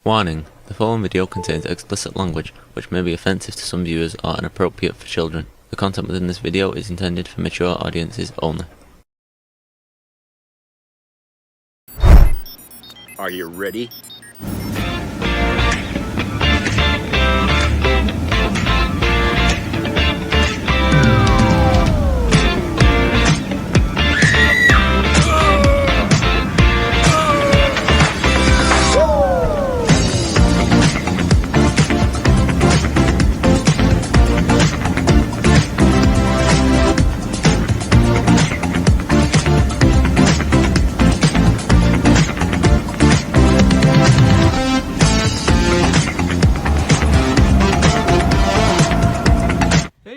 Warning: the following video contains explicit language which may be offensive to some viewers or inappropriate for children. The content within this video is intended for mature audiences only. Are you ready?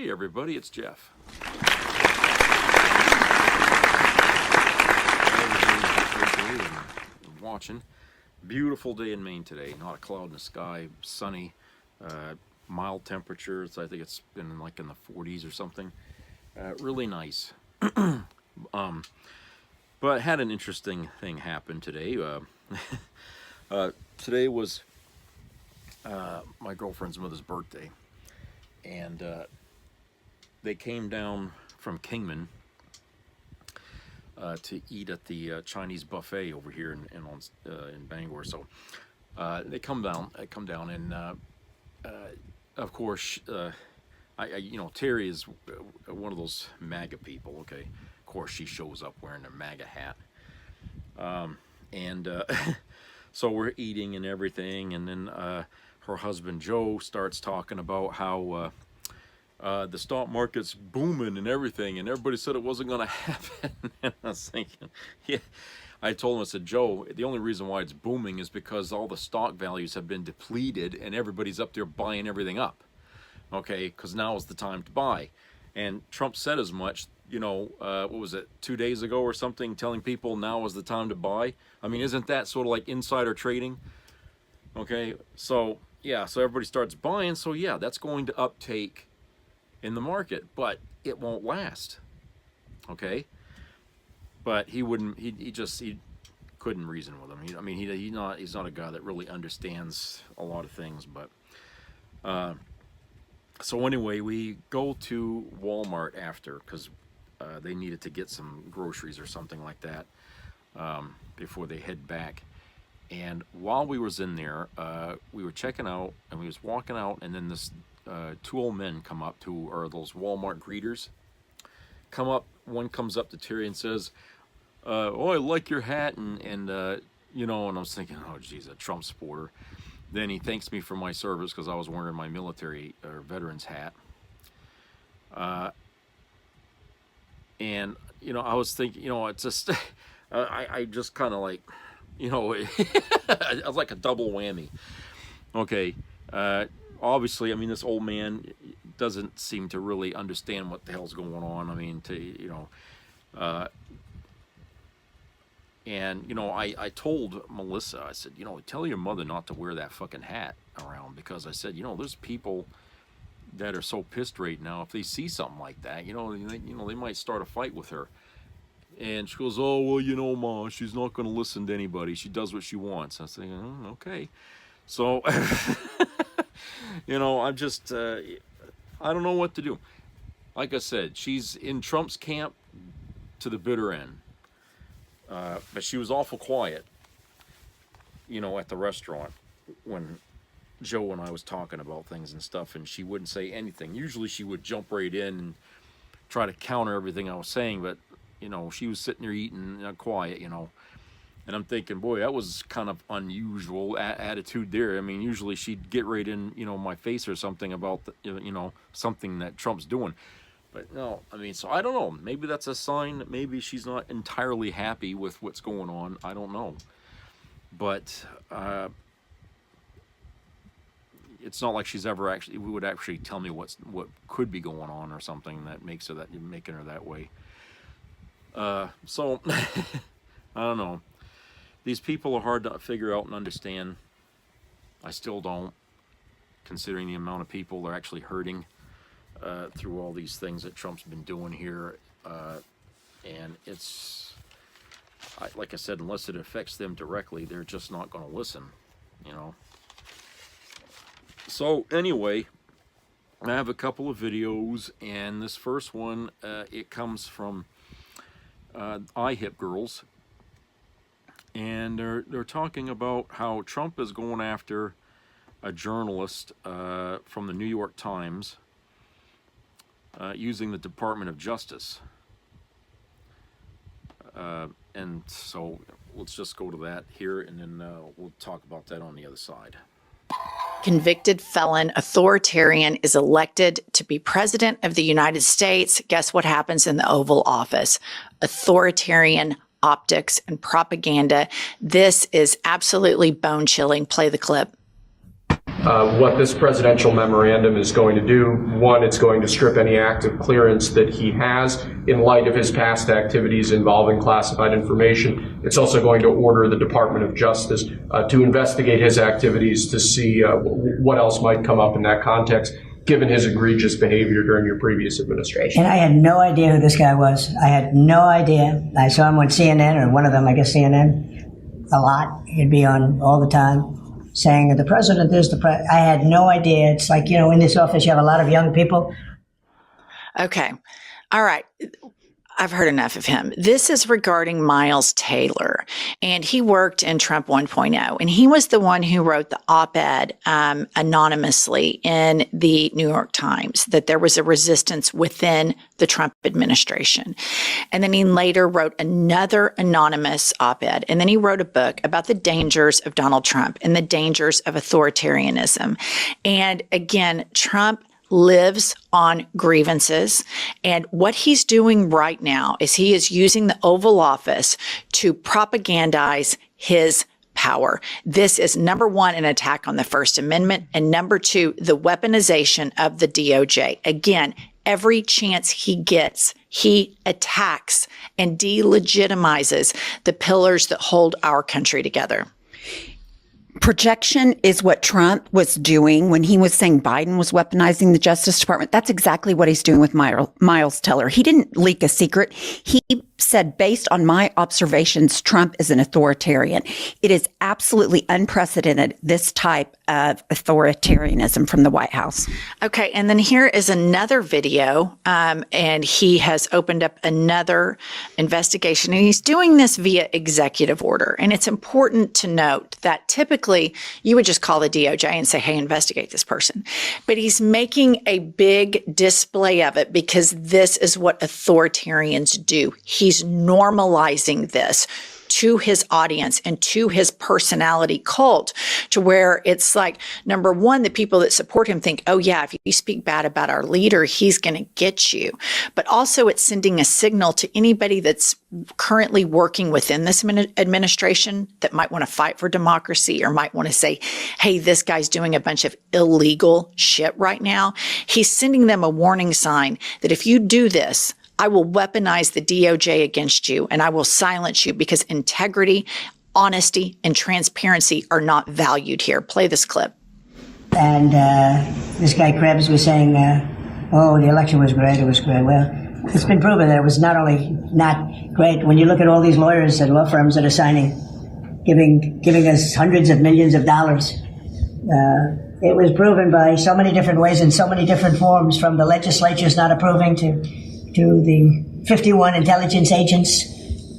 Everybody, it's Jeff. Watching. Beautiful day in Maine today. Not a cloud in the sky. Sunny. Mild temperatures. I think it's been like in the 40s or something. Really nice. But I had an interesting thing happen today. Today was my girlfriend's mother's birthday, and they came down from Kingman to eat at the Chinese buffet over here in Bangor. So they come down, and of course, Terry is one of those MAGA people. Okay, of course she shows up wearing a MAGA hat, and so we're eating and everything, and then her husband Joe starts talking about how the stock market's booming and everything, and everybody said it wasn't going to happen. And I was thinking, yeah. I told him, I said, Joe, the only reason why it's booming is because all the stock values have been depleted and everybody's up there buying everything up. Okay, because now is the time to buy. And Trump said as much, what was it, 2 days ago or something, telling people now is the time to buy. I mean, isn't that sort of like insider trading? Okay, so yeah, so everybody starts buying. So yeah, that's going to uptake in the market, but it won't last. Okay, but he couldn't reason with him. He's not a guy that really understands a lot of things. But so anyway, we go to Walmart after, because they needed to get some groceries or something like that before they head back. And while we was in there, we were checking out, and we was walking out, and then this two old men come up, or those Walmart greeters come up. One comes up to Terry and says, oh, I like your hat, and I was thinking, oh geez, a Trump supporter. Then he thanks me for my service because I was wearing my military or veterans hat. And I was thinking, it's just I just kind of like, it was like a double whammy. Okay, obviously, this old man doesn't seem to really understand what the hell's going on. I told Melissa, I said, tell your mother not to wear that fucking hat around, because I said, there's people that are so pissed right now. If they see something like that, they might start a fight with her. And she goes, oh, well, Ma, she's not going to listen to anybody. She does what she wants. I was thinking, okay. So, I'm just, I don't know what to do. Like I said, she's in Trump's camp to the bitter end. But she was awful quiet, at the restaurant when Joe and I was talking about things and stuff, and she wouldn't say anything. Usually she would jump right in and try to counter everything I was saying, but, she was sitting there eating quiet, And I'm thinking, boy, that was kind of unusual attitude there. Usually she'd get right in, my face or something about, something that Trump's doing. But no, so I don't know. Maybe that's a sign that maybe she's not entirely happy with what's going on. I don't know. But it's not like she's ever would actually tell me what could be going on or something that makes her making her that way. So I don't know. These people are hard to figure out and understand. I still don't, considering the amount of people they're actually hurting through all these things that Trump's been doing here. And it's, like I said, unless it affects them directly, they're just not going to listen, you know. So anyway, I have a couple of videos, and this first one, it comes from iHip Girls, and they're talking about how Trump is going after a journalist from the New York Times using the Department of Justice. And so let's just go to that here, and then we'll talk about that on the other side. Convicted felon authoritarian is elected to be president of the United States. Guess what happens in the Oval Office? Authoritarian optics and propaganda. This is absolutely bone-chilling. Play the clip. What this presidential memorandum is going to do, one, it's going to strip any active clearance that he has in light of his past activities involving classified information. It's also going to order the Department of Justice to investigate his activities to see what else might come up in that context, given his egregious behavior during your previous administration. And I had no idea who this guy was. I had no idea. I saw him on CNN, or one of them, I guess CNN, a lot. He'd be on all the time, saying that the president is the president. I had no idea. It's like, in this office, you have a lot of young people. Okay. All right. I've heard enough of him. This is regarding Miles Taylor, and he worked in Trump 1.0, and he was the one who wrote the op-ed anonymously in the New York Times that there was a resistance within the Trump administration. And then he later wrote another anonymous op-ed, and then he wrote a book about the dangers of Donald Trump and the dangers of authoritarianism. And again, Trump lives on grievances. And what he's doing right now is he is using the Oval Office to propagandize his power. This is, number one, an attack on the First Amendment, and number two, the weaponization of the DOJ. Again, every chance he gets, he attacks and delegitimizes the pillars that hold our country together. Projection is what Trump was doing when he was saying Biden was weaponizing the Justice Department. That's exactly what he's doing with Miles Teller. He didn't leak a secret. He said, based on my observations, Trump is an authoritarian. It is absolutely unprecedented, this type of authoritarianism from the White House. Okay, and then here is another video, and he has opened up another investigation, and he's doing this via executive order. And it's important to note that typically you would just call the DOJ and say, hey, investigate this person. But he's making a big display of it because this is what authoritarians do. He's normalizing this to his audience and to his personality cult, to where it's like, number one, the people that support him think, oh yeah, if you speak bad about our leader, he's going to get you. But also it's sending a signal to anybody that's currently working within this administration that might want to fight for democracy or might want to say, hey, this guy's doing a bunch of illegal shit right now. He's sending them a warning sign that if you do this, I will weaponize the DOJ against you, and I will silence you because integrity, honesty, and transparency are not valued here. Play this clip. And this guy Krebs was saying, the election was great, it was great. Well, it's been proven that it was not only not great. When you look at all these lawyers and law firms that are signing, giving us hundreds of millions of dollars, it was proven by so many different ways in so many different forms, from the legislatures not approving to the 51 intelligence agents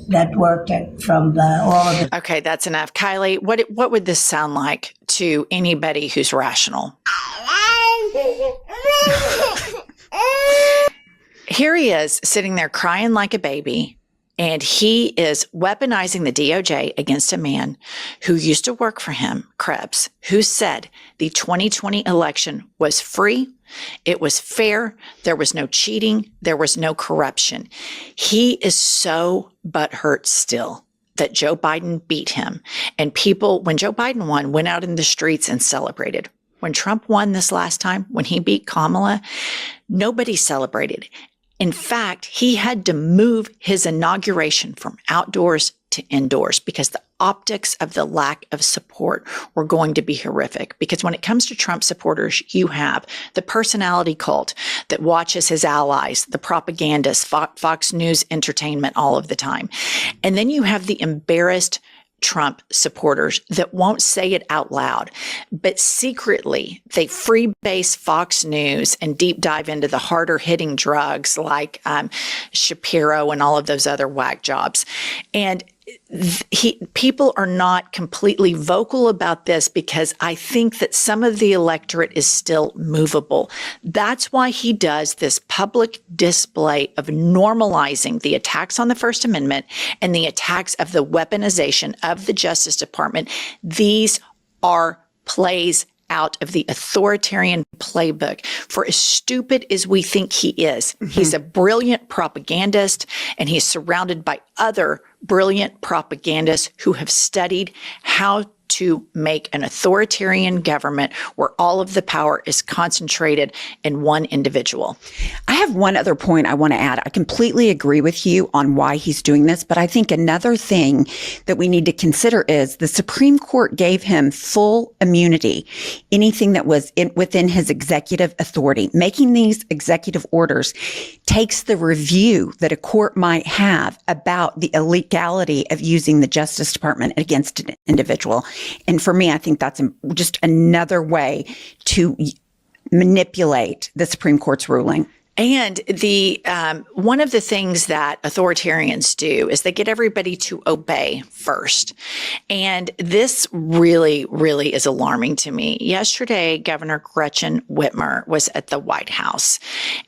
that worked from all of the... Okay, that's enough. Kylie, what would this sound like to anybody who's rational? Here he is sitting there crying like a baby, and he is weaponizing the DOJ against a man who used to work for him, Krebs, who said the 2020 election was free, it was fair, there was no cheating, there was no corruption. He is so butthurt still that Joe Biden beat him. And people, when Joe Biden won, went out in the streets and celebrated. When Trump won this last time, when he beat Kamala, nobody celebrated. In fact, he had to move his inauguration from outdoors to indoors because the optics of the lack of support were going to be horrific. Because when it comes to Trump supporters, you have the personality cult that watches his allies, the propagandists, Fox News Entertainment all of the time. And then you have the embarrassed Trump supporters that won't say it out loud, but secretly they freebase Fox News and deep dive into the harder hitting drugs like Shapiro and all of those other whack jobs. And people are not completely vocal about this because I think that some of the electorate is still movable. That's why he does this public display of normalizing the attacks on the First Amendment and the attacks of the weaponization of the Justice Department. These are plays out of the authoritarian playbook. For as stupid as we think he is, he's a brilliant propagandist, and he's surrounded by other brilliant propagandists who have studied how to make an authoritarian government where all of the power is concentrated in one individual. I have one other point I want to add. I completely agree with you on why he's doing this, but I think another thing that we need to consider is the Supreme Court gave him full immunity, anything that was within his executive authority. Making these executive orders takes the review that a court might have about the illegality of using the Justice Department against an individual. And for me, I think that's just another way to manipulate the Supreme Court's ruling. And the one of the things that authoritarians do is they get everybody to obey first. And this really, really is alarming to me. Yesterday, Governor Gretchen Whitmer was at the White House,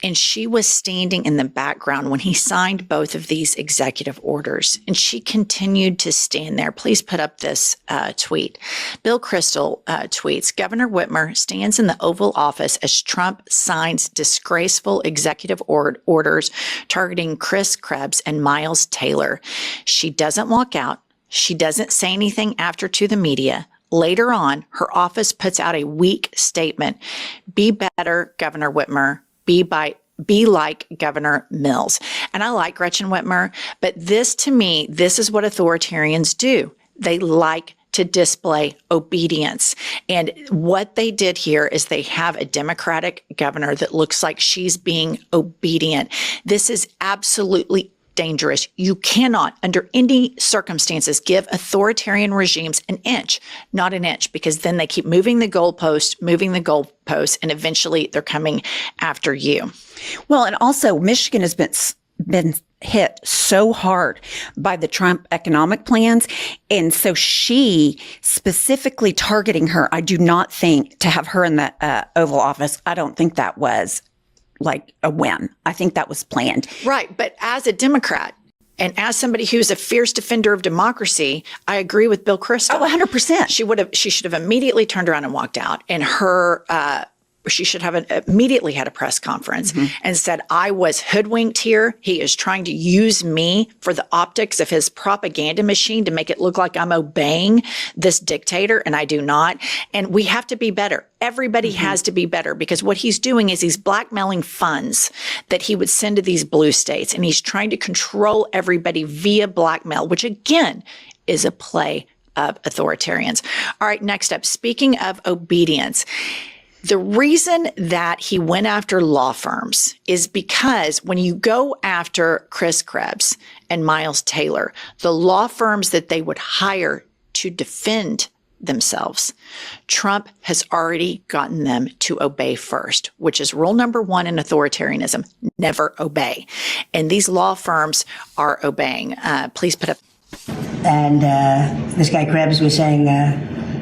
and she was standing in the background when he signed both of these executive orders. And she continued to stand there. Please put up this tweet. Bill Kristol tweets, Governor Whitmer stands in the Oval Office as Trump signs disgraceful executive orders targeting Chris Krebs and Miles Taylor. She doesn't walk out. She doesn't say anything after to the media. Later on, her office puts out a weak statement. Be better, Governor Whitmer. Be like Governor Mills. And I like Gretchen Whitmer, but this, to me, this is what authoritarians do. They like to display obedience. And what they did here is they have a Democratic governor that looks like she's being obedient. This is absolutely dangerous. You cannot, under any circumstances, give authoritarian regimes an inch, not an inch, because then they keep moving the goalpost, and eventually they're coming after you. Well, and also Michigan has been hit so hard by the Trump economic plans. And so she specifically targeting her, I do not think to have her in the Oval Office, I don't think that was like a whim. I think that was planned. Right. But as a Democrat and as somebody who's a fierce defender of democracy, I agree with Bill Kristol. Oh, 100%. She should have immediately turned around and walked out. And she should have immediately had a press conference and said, I was hoodwinked here. He is trying to use me for the optics of his propaganda machine to make it look like I'm obeying this dictator, and I do not. And we have to be better. Everybody has to be better, because what he's doing is he's blackmailing funds that he would send to these blue states, and he's trying to control everybody via blackmail, which again is a play of authoritarians. All right, next up, speaking of obedience, the reason that he went after law firms is because when you go after Chris Krebs and Miles Taylor, the law firms that they would hire to defend themselves, Trump has already gotten them to obey first, which is rule number one in authoritarianism: never obey. And these law firms are obeying. Please put up. And this guy Krebs was saying,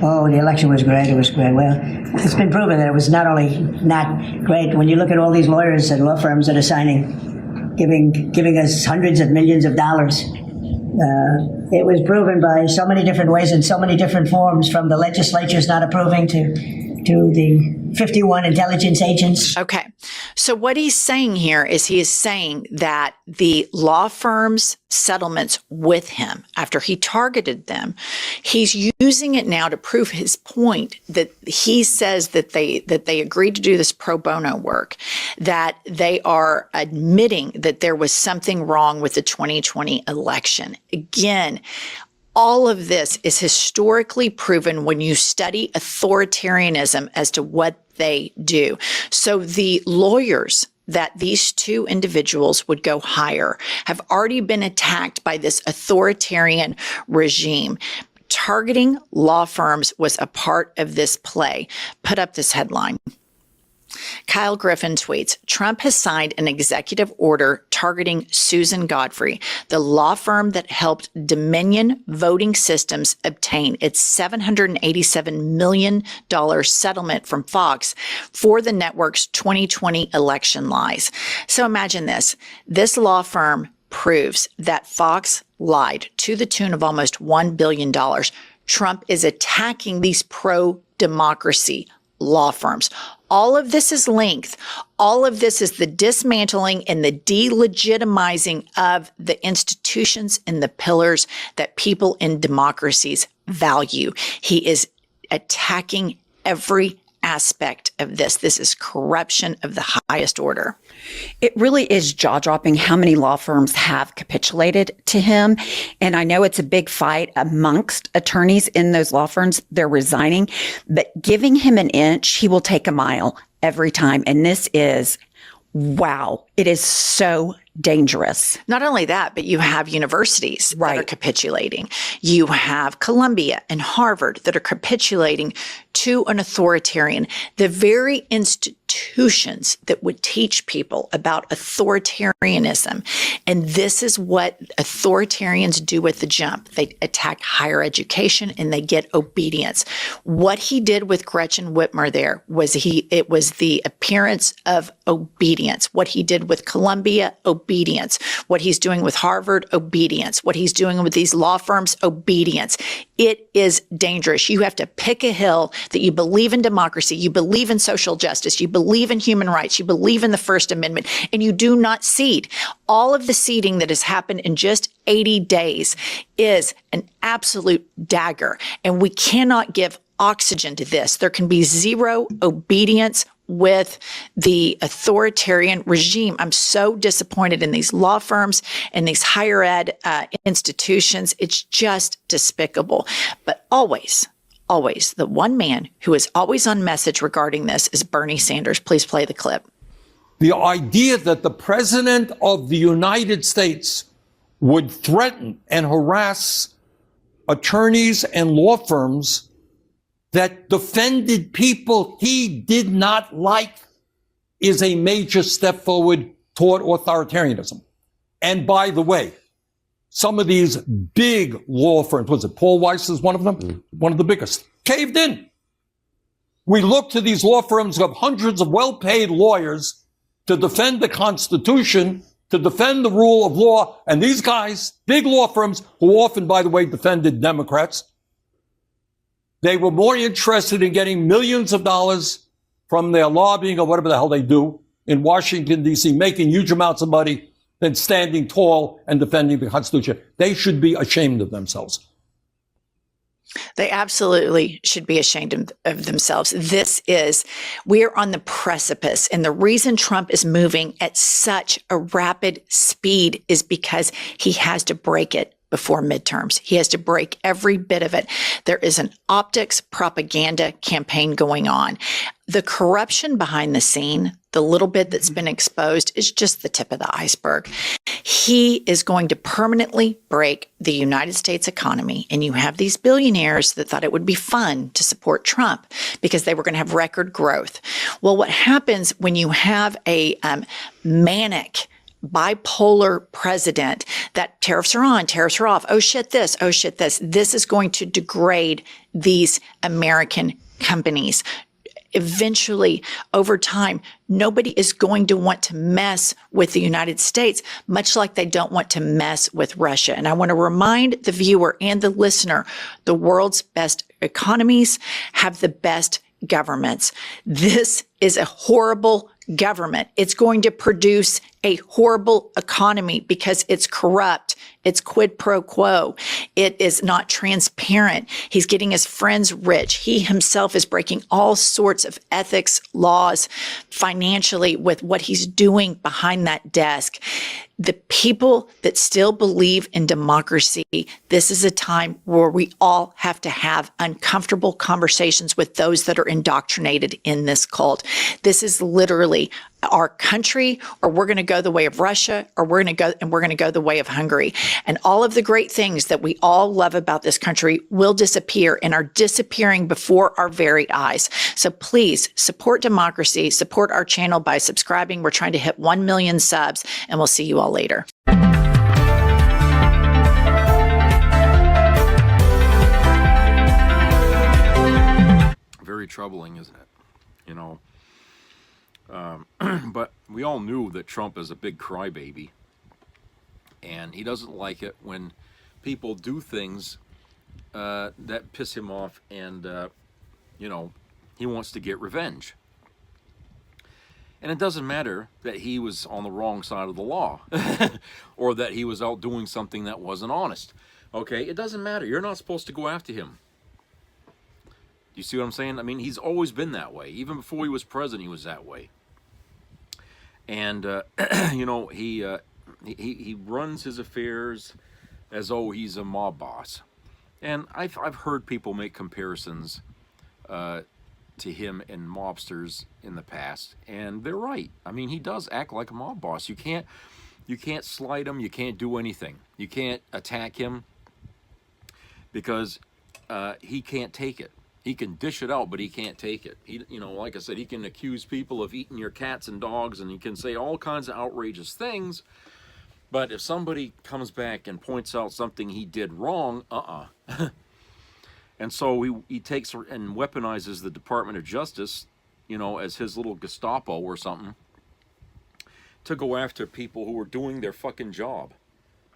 oh, the election was great. It was great. Well, it's been proven that it was not only not great. When you look at all these lawyers and law firms that are signing, giving us hundreds of millions of dollars, it was proven by so many different ways and so many different forms, from the legislatures not approving to the 51 intelligence agents. Okay. So what he's saying here is he is saying that the law firms' settlements with him, after he targeted them, he's using it now to prove his point that he says that they agreed to do this pro bono work, that they are admitting that there was something wrong with the 2020 election. Again, all of this is historically proven when you study authoritarianism as to what they do. So the lawyers that these two individuals would go hire have already been attacked by this authoritarian regime. targeting law firms was a part of this play. Put up this headline. Kyle Griffin tweets, Trump has signed an executive order targeting Susan Godfrey, the law firm that helped Dominion Voting Systems obtain its $787 million settlement from Fox for the network's 2020 election lies. So imagine this. This law firm proves that Fox lied to the tune of almost $1 billion. Trump is attacking these pro-democracy law firms. All of this is linked. All of this is the dismantling and the delegitimizing of the institutions and the pillars that people in democracies value. He is attacking every aspect of this. This is corruption of the highest order. It really is jaw-dropping how many law firms have capitulated to him. And I know it's a big fight amongst attorneys in those law firms. They're resigning, but giving him an inch, he will take a mile every time. And this is, wow, it is so dangerous. Not only that, but you have universities that are capitulating. You have Columbia and Harvard that are capitulating to an authoritarian. The very institutions that would teach people about authoritarianism. And this is what authoritarians do at the jump. They attack higher education and they get obedience. What he did with Gretchen Whitmer there was it was the appearance of obedience. What he did with Columbia, obedience. What he's doing with Harvard, obedience. What he's doing with these law firms, obedience. It is dangerous. You have to pick a hill that you believe in democracy, you believe in social justice, you believe in human rights, you believe in the First Amendment, and you do not cede. All of the ceding that has happened in just 80 days is an absolute dagger, and we cannot give oxygen to this. There can be zero obedience with the authoritarian regime. I'm so disappointed in these law firms and these higher ed institutions. It's just despicable. But always, the one man who is always on message regarding this is Bernie Sanders. Please play the clip. The idea that the president of the United States would threaten and harass attorneys and law firms that defended people he did not like is a major step forward toward authoritarianism. And by the way, some of these big law firms, was it Paul Weiss is one of them? One of the biggest, caved in. We look to these law firms who have hundreds of well-paid lawyers to defend the Constitution, to defend the rule of law. And these guys, big law firms, who often, by the way, defended Democrats, they were more interested in getting millions of dollars from their lobbying or whatever the hell they do in Washington, D.C., making huge amounts of money than standing tall and defending the Constitution. They should be ashamed of themselves. They absolutely should be ashamed of themselves. We're on the precipice. And the reason Trump is moving at such a rapid speed is because he has to break it before midterms. He has to break every bit of it. There is an optics propaganda campaign going on. The corruption behind the scene, the little bit that's been exposed, is just the tip of the iceberg. He is going to permanently break the United States economy. And you have these billionaires that thought it would be fun to support Trump because they were going to have record growth. Well, what happens when you have a manic bipolar president that tariffs are on, tariffs are off, oh shit this, this is going to degrade these American companies. Eventually, over time, nobody is going to want to mess with the United States, much like they don't want to mess with Russia. And I want to remind the viewer and the listener, the world's best economies have the best governments. This is a horrible government. It's going to produce a horrible economy because it's corrupt. It's quid pro quo. It is not transparent. He's getting his friends rich. He himself is breaking all sorts of ethics laws financially with what he's doing behind that desk. The people that still believe in democracy, this is a time where we all have to have uncomfortable conversations with those that are indoctrinated in this cult. This is literally our country, or we're going to go the way of Russia, or we're going to go the way of Hungary. And all of the great things that we all love about this country will disappear and are disappearing before our very eyes. So please support democracy, support our channel by subscribing. We're trying to hit 1 million subs, and we'll see you all later. Very troubling, isn't it? You know, but we all knew that Trump is a big crybaby, and he doesn't like it when people do things that piss him off, and you know, he wants to get revenge. And it doesn't matter that he was on the wrong side of the law or that he was out doing something that wasn't honest. Okay, it doesn't matter. You're not supposed to go after him. Do you see what I'm saying? I mean, he's always been that way. Even before he was president, he was that way. And you know, he runs his affairs as though he's a mob boss. And I've heard people make comparisons to him and mobsters in the past, and they're right. I mean, he does act like a mob boss. You can't slight him. You can't do anything. You can't attack him because he can't take it. He can dish it out, but he can't take it. He, you know, like I said, he can accuse people of eating your cats and dogs, and he can say all kinds of outrageous things. But if somebody comes back and points out something he did wrong, and so he takes and weaponizes the Department of Justice, you know, as his little Gestapo or something, to go after people who are doing their fucking job.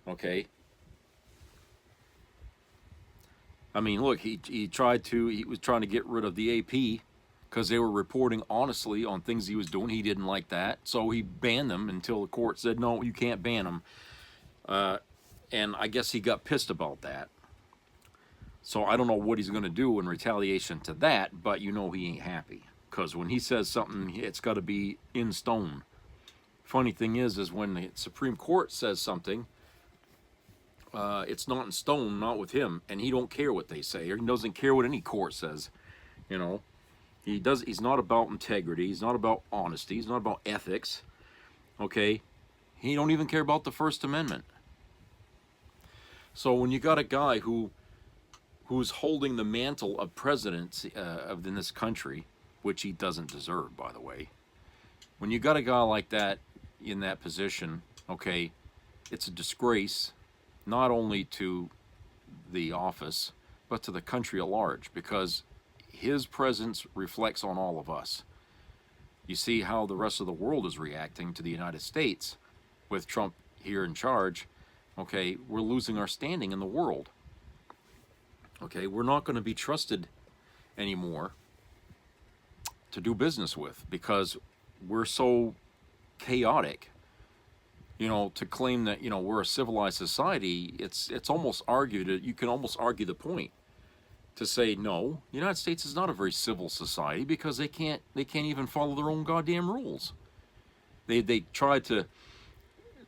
Okay? I mean, look, he was trying to get rid of the AP because they were reporting honestly on things he was doing. He didn't like that, so he banned them until the court said, no, you can't ban them. And I guess he got pissed about that. So I don't know what he's going to do in retaliation to that, but you know he ain't happy. Because when he says something, it's got to be in stone. Funny thing is when the Supreme Court says something, it's not in stone, not with him, and he don't care what they say, or he doesn't care what any court says. You know, he's not about integrity, he's not about honesty, he's not about ethics. Okay, he don't even care about the First Amendment. So when you got a guy who's holding the mantle of presidency in this country, which he doesn't deserve, by the way, when you got a guy like that in that position, okay, it's a disgrace not only to the office, but to the country at large, because his presence reflects on all of us. You see how the rest of the world is reacting to the United States with Trump here in charge. Okay, we're losing our standing in the world. Okay, we're not going to be trusted anymore to do business with because we're so chaotic. You know, to claim that, you know, we're a civilized society, it's almost argued, you can almost argue the point to say, no, the United States is not a very civil society because they can't even follow their own goddamn rules. They try to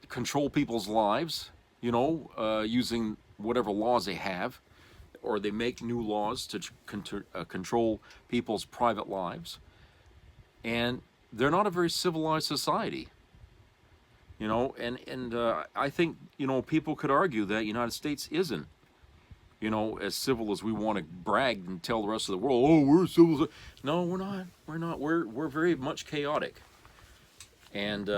control people's lives, you know, using whatever laws they have, or they make new laws to control people's private lives. And they're not a very civilized society. You know, and I think, you know, people could argue that United States isn't, you know, as civil as we want to brag and tell the rest of the world, oh, we're civil. No, we're not. We're not. We're very much chaotic. And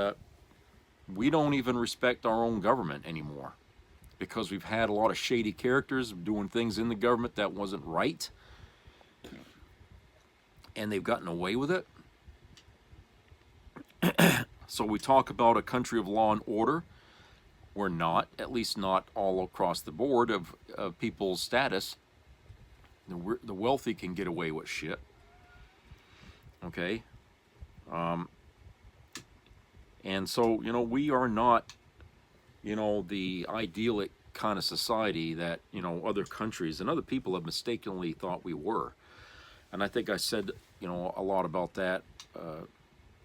we don't even respect our own government anymore because we've had a lot of shady characters doing things in the government that wasn't right. And they've gotten away with it. So we talk about a country of law and order. We're not, at least not all across the board of people's status. The wealthy can get away with shit. Okay? And so, you know, we are not, you know, the idyllic kind of society that, you know, other countries and other people have mistakenly thought we were. And I think I said, you know, a lot about that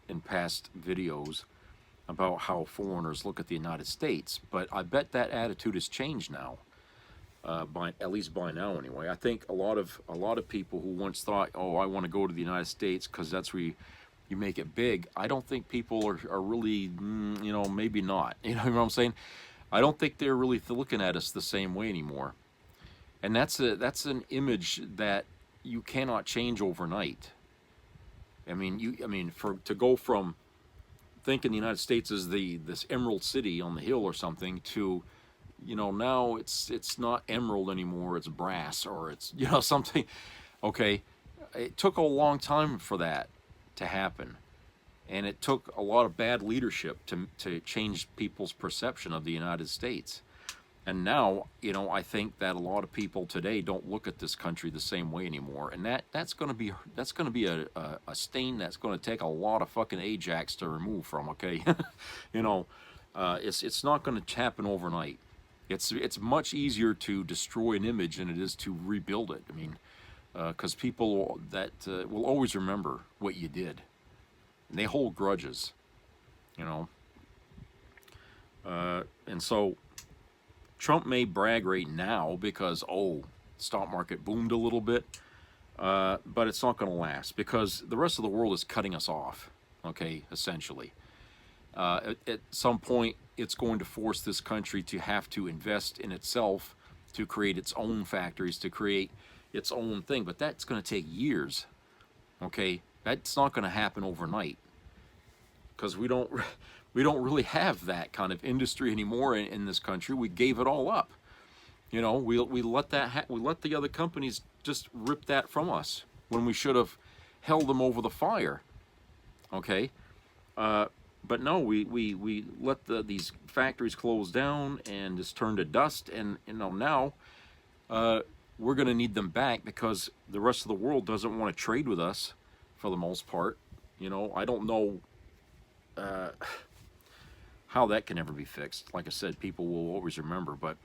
in past videos about how foreigners look at the United States, but I bet that attitude has changed now. At least by now, anyway. I think a lot of people who once thought, "Oh, I want to go to the United States because that's where you make it big, I don't think people are really, you know, maybe not. You know what I'm saying? I don't think they're really looking at us the same way anymore. And that's an image that you cannot change overnight. I mean, to go from thinking the United States is this emerald city on the hill or something to, you know, now it's not emerald anymore, it's brass, or it's, you know, something. Okay, it took a long time for that to happen, and it took a lot of bad leadership to change people's perception of the United States. And now, you know, I think that a lot of people today don't look at this country the same way anymore, and that's going to be a stain that's going to take a lot of fucking Ajax to remove from. Okay, you know, it's not going to happen overnight. It's much easier to destroy an image than it is to rebuild it. I mean, because people that will always remember what you did, and they hold grudges, you know, and so. Trump may brag right now because, oh, stock market boomed a little bit, but it's not going to last because the rest of the world is cutting us off, okay, essentially. At some point, it's going to force this country to have to invest in itself to create its own factories, to create its own thing, but that's going to take years, okay? That's not going to happen overnight because we don't really have that kind of industry anymore in this country. We gave it all up. You know, we let we let the other companies just rip that from us when we should have held them over the fire. Okay, but no, we let these factories close down and just turn to dust. And you know, now we're going to need them back because the rest of the world doesn't want to trade with us for the most part. You know, I don't know. How that can ever be fixed. Like I said, people will always remember, but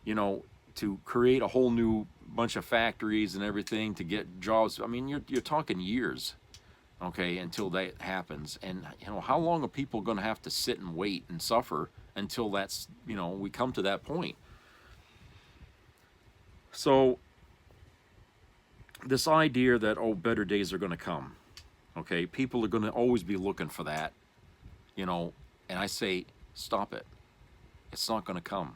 you know, to create a whole new bunch of factories and everything to get jobs, I mean, you're talking years, okay, until that happens. And you know, how long are people going to have to sit and wait and suffer until that's, you know, we come to that point? So this idea that, oh, better days are going to come, okay, people are going to always be looking for that, you know. And I say, stop it. It's not going to come.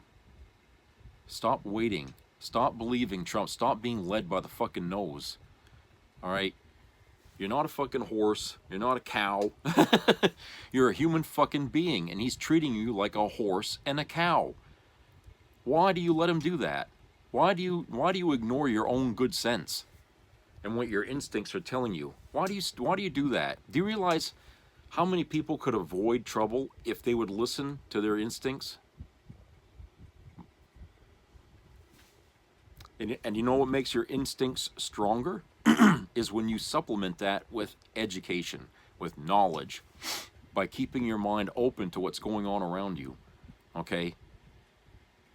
Stop waiting. Stop believing Trump. Stop being led by the fucking nose. All right? You're not a fucking horse. You're not a cow. You're a human fucking being, and he's treating you like a horse and a cow. Why do you let him do that? Why do you ignore your own good sense and what your instincts are telling you? Why do you do that? Do you realize how many people could avoid trouble if they would listen to their instincts? And you know what makes your instincts stronger? Is when you supplement that with education, with knowledge, by keeping your mind open to what's going on around you, okay?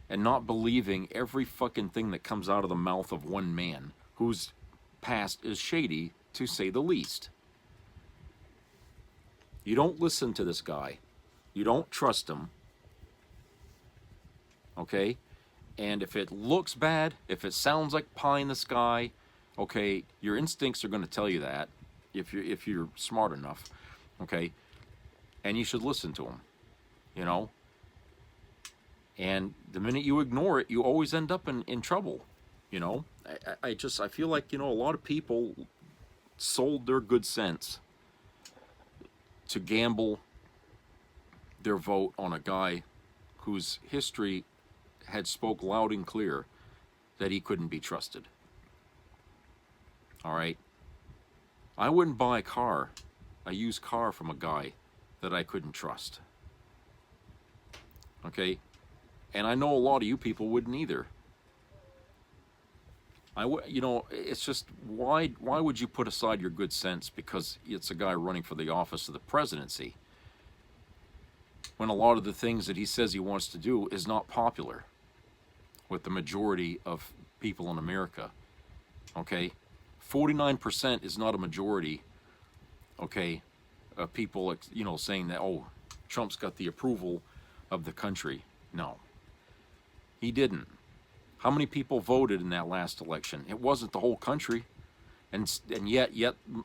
And not believing every fucking thing that comes out of the mouth of one man whose past is shady, to say the least. You don't listen to this guy. You don't trust him. Okay? And if it looks bad, if it sounds like pie in the sky, okay, your instincts are going to tell you that if you're smart enough. Okay? And you should listen to him. You know? And the minute you ignore it, you always end up in trouble. You know? I feel like, you know, a lot of people sold their good sense to gamble their vote on a guy whose history had spoke loud and clear that he couldn't be trusted. All right? I wouldn't buy a used car from a guy that I couldn't trust. Okay? And I know a lot of you people wouldn't either. You know, it's just, why would you put aside your good sense because it's a guy running for the office of the presidency when a lot of the things that he says he wants to do is not popular with the majority of people in America, okay? 49% is not a majority, okay, of people, you know, saying that, oh, Trump's got the approval of the country. No, he didn't. How many people voted in that last election? It wasn't the whole country. and yet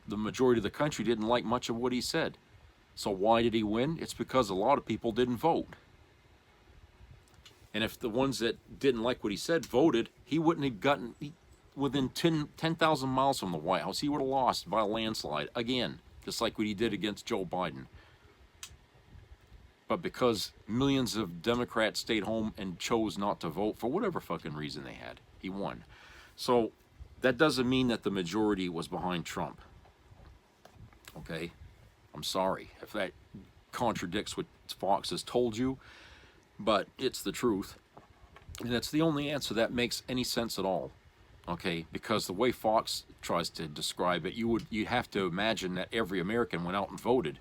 the majority of the country didn't like much of what he said. So why did he win? It's because a lot of people didn't vote. And if the ones that didn't like what he said voted, he wouldn't have gotten within 10,000 miles from the White House. He would have lost by a landslide again, just like what he did against Joe Biden. But because millions of Democrats stayed home and chose not to vote for whatever fucking reason they had, he won. So that doesn't mean that the majority was behind Trump. Okay? I'm sorry if that contradicts what Fox has told you, but it's the truth. And it's the only answer that makes any sense at all. Okay? Because the way Fox tries to describe it, you have to imagine that every American went out and voted.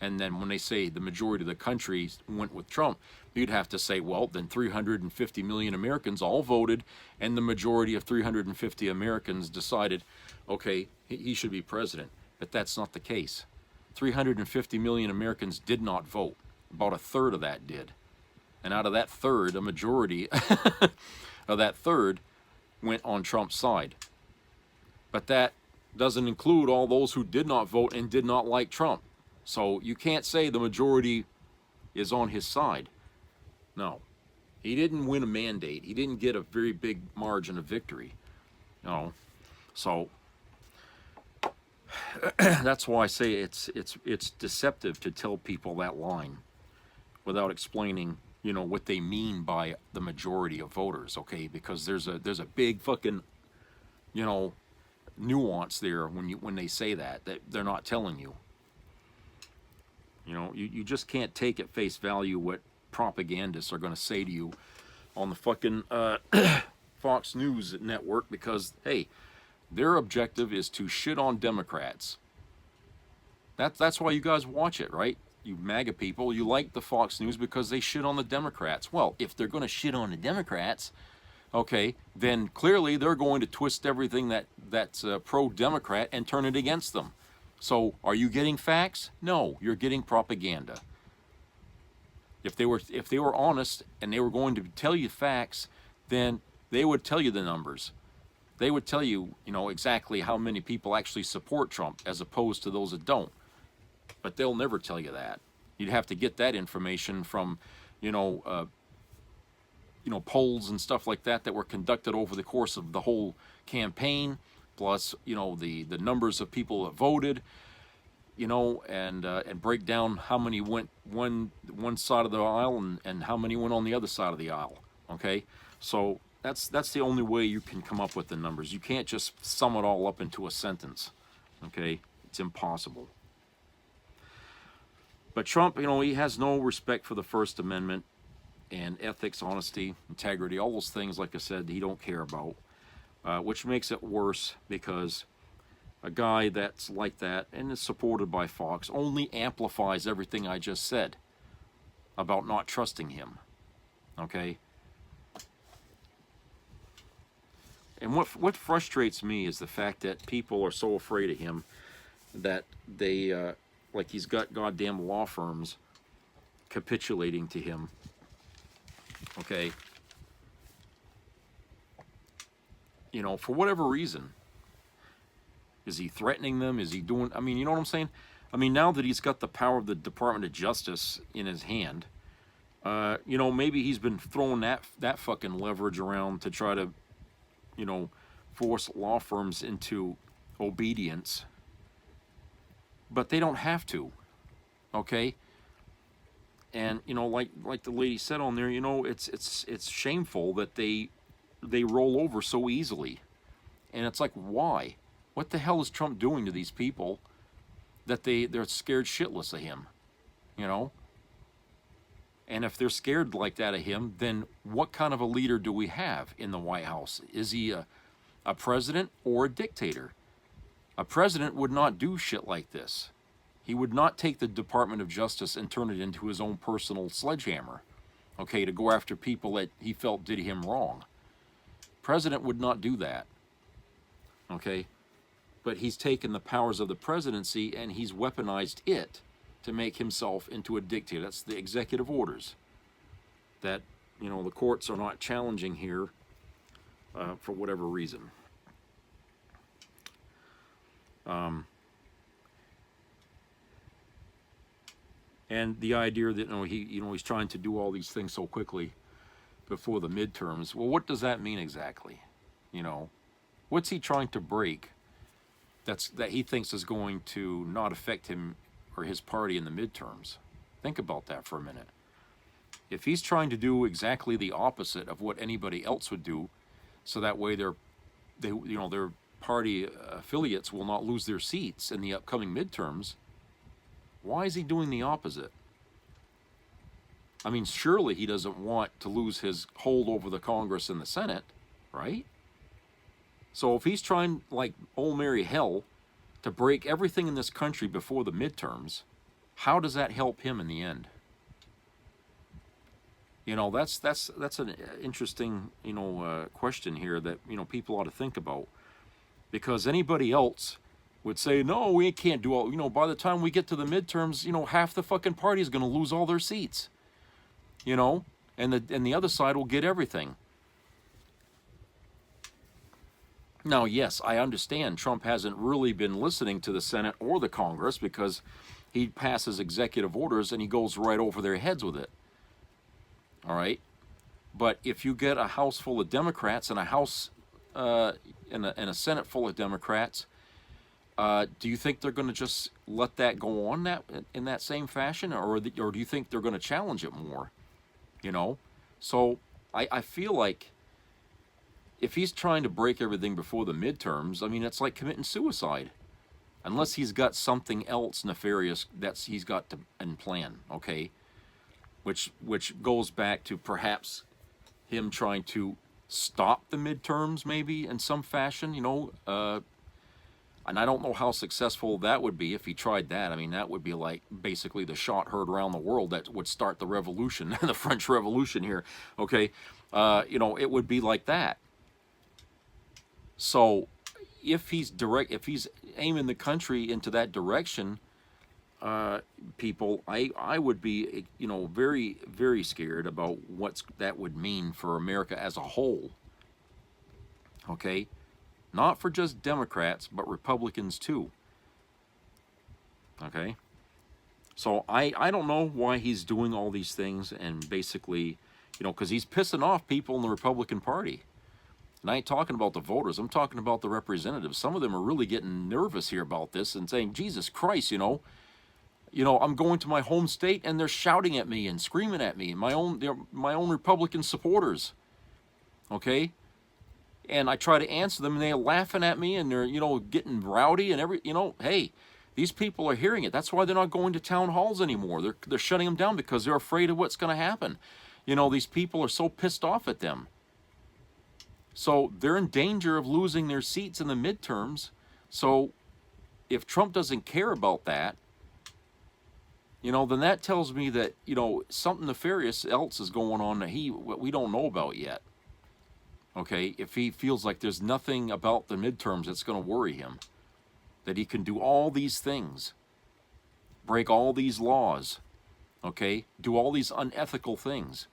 And then when they say the majority of the country went with Trump, you'd have to say, well, then 350 million Americans all voted, and the majority of 350 Americans decided, okay, he should be president. But that's not the case. 350 million Americans did not vote. About a third of that did. And out of that third, a majority of that third went on Trump's side. But that doesn't include all those who did not vote and did not like Trump. So you can't say the majority is on his side. No. He didn't win a mandate. He didn't get a very big margin of victory. No. So that's why I say it's deceptive to tell people that line without explaining, you know, what they mean by the majority of voters, okay? Because there's a big fucking, you know, nuance there when they say that they're not telling you. You know, you just can't take at face value what propagandists are going to say to you on the fucking Fox News network, because, hey, their objective is to shit on Democrats. That's why you guys watch it, right? You MAGA people, you like the Fox News because they shit on the Democrats. Well, if they're going to shit on the Democrats, okay, then clearly they're going to twist everything that's pro-Democrat and turn it against them. So, are you getting facts? No, you're getting propaganda. If they were honest and they were going to tell you facts, then they would tell you the numbers. They would tell you, you know, exactly how many people actually support Trump as opposed to those that don't. But they'll never tell you that. You'd have to get that information from, polls and stuff like that were conducted over the course of the whole campaign. Plus, you know, the numbers of people that voted, you know, and break down how many went one side of the aisle and how many went on the other side of the aisle. Okay, so that's the only way you can come up with the numbers. You can't just sum it all up into a sentence. Okay, it's impossible. But Trump, you know, he has no respect for the First Amendment and ethics, honesty, integrity, all those things. Like I said, he don't care about. Which makes it worse because a guy that's like that and is supported by Fox only amplifies everything I just said about not trusting him. Okay? And what frustrates me is the fact that people are so afraid of him that they, like he's got goddamn law firms capitulating to him. Okay? You know, for whatever reason. Is he threatening them? Is he doing... I mean, you know what I'm saying? I mean, now that he's got the power of the Department of Justice in his hand, you know, maybe he's been throwing that fucking leverage around to try to, you know, force law firms into obedience. But they don't have to. Okay? And, you know, like the lady said on there, you know, it's shameful that they roll over so easily. And it's like, why? What the hell is Trump doing to these people that they're scared shitless of him? You know? And if they're scared like that of him, then what kind of a leader do we have in the White House? Is he a president or a dictator? A president would not do shit like this. He would not take the Department of Justice and turn it into his own personal sledgehammer, okay, to go after people that he felt did him wrong. President would not do that, okay? But he's taken the powers of the presidency and he's weaponized it to make himself into a dictator. That's the executive orders that, you know, the courts are not challenging here for whatever reason. And the idea that he's trying to do all these things so quickly before the midterms. Well, what does that mean exactly? What's he trying to break that he thinks is going to not affect him or his party in the midterms? Think about that for a minute. If he's trying to do exactly the opposite of what anybody else would do, so that way their party affiliates will not lose their seats in the upcoming midterms, why is he doing the opposite? I mean, surely he doesn't want to lose his hold over the Congress and the Senate, right? So if he's trying, like old Mary Hell, to break everything in this country before the midterms, how does that help him in the end? That's an interesting, question here that, people ought to think about. Because anybody else would say, no, we can't do all, by the time we get to the midterms, half the fucking party is going to lose all their seats. And the other side will get everything. Now, yes, I understand Trump hasn't really been listening to the Senate or the Congress because he passes executive orders and he goes right over their heads with it. All right? But if you get a House full of Democrats and a House and a Senate full of Democrats, do you think they're going to just let that go on in that same fashion, or do you think they're going to challenge it more? So I feel like if he's trying to break everything before the midterms, I mean, it's like committing suicide, unless he's got something else nefarious he's got in plan. Okay, which goes back to perhaps him trying to stop the midterms, maybe in some fashion. And I don't know how successful that would be if he tried that. I mean, that would be like basically the shot heard around the world that would start the revolution, the French Revolution here, okay? It would be like that. So if he's aiming the country into that direction, people, I would be, very, very scared about what that would mean for America as a whole, okay? Not for just Democrats, but Republicans too. Okay? So I don't know why he's doing all these things, and basically, because he's pissing off people in the Republican Party. And I ain't talking about the voters, I'm talking about the representatives. Some of them are really getting nervous here about this and saying, Jesus Christ, I'm going to my home state and they're shouting at me and screaming at me, my own Republican supporters. Okay? And I try to answer them, and they're laughing at me, and they're, getting rowdy and hey, these people are hearing it. That's why they're not going to town halls anymore. They're shutting them down because they're afraid of what's going to happen. These people are so pissed off at them. So they're in danger of losing their seats in the midterms. So if Trump doesn't care about that, then that tells me that, something nefarious else is going on that we don't know about yet. Okay, if he feels like there's nothing about the midterms that's going to worry him, that he can do all these things, break all these laws, okay, do all these unethical things,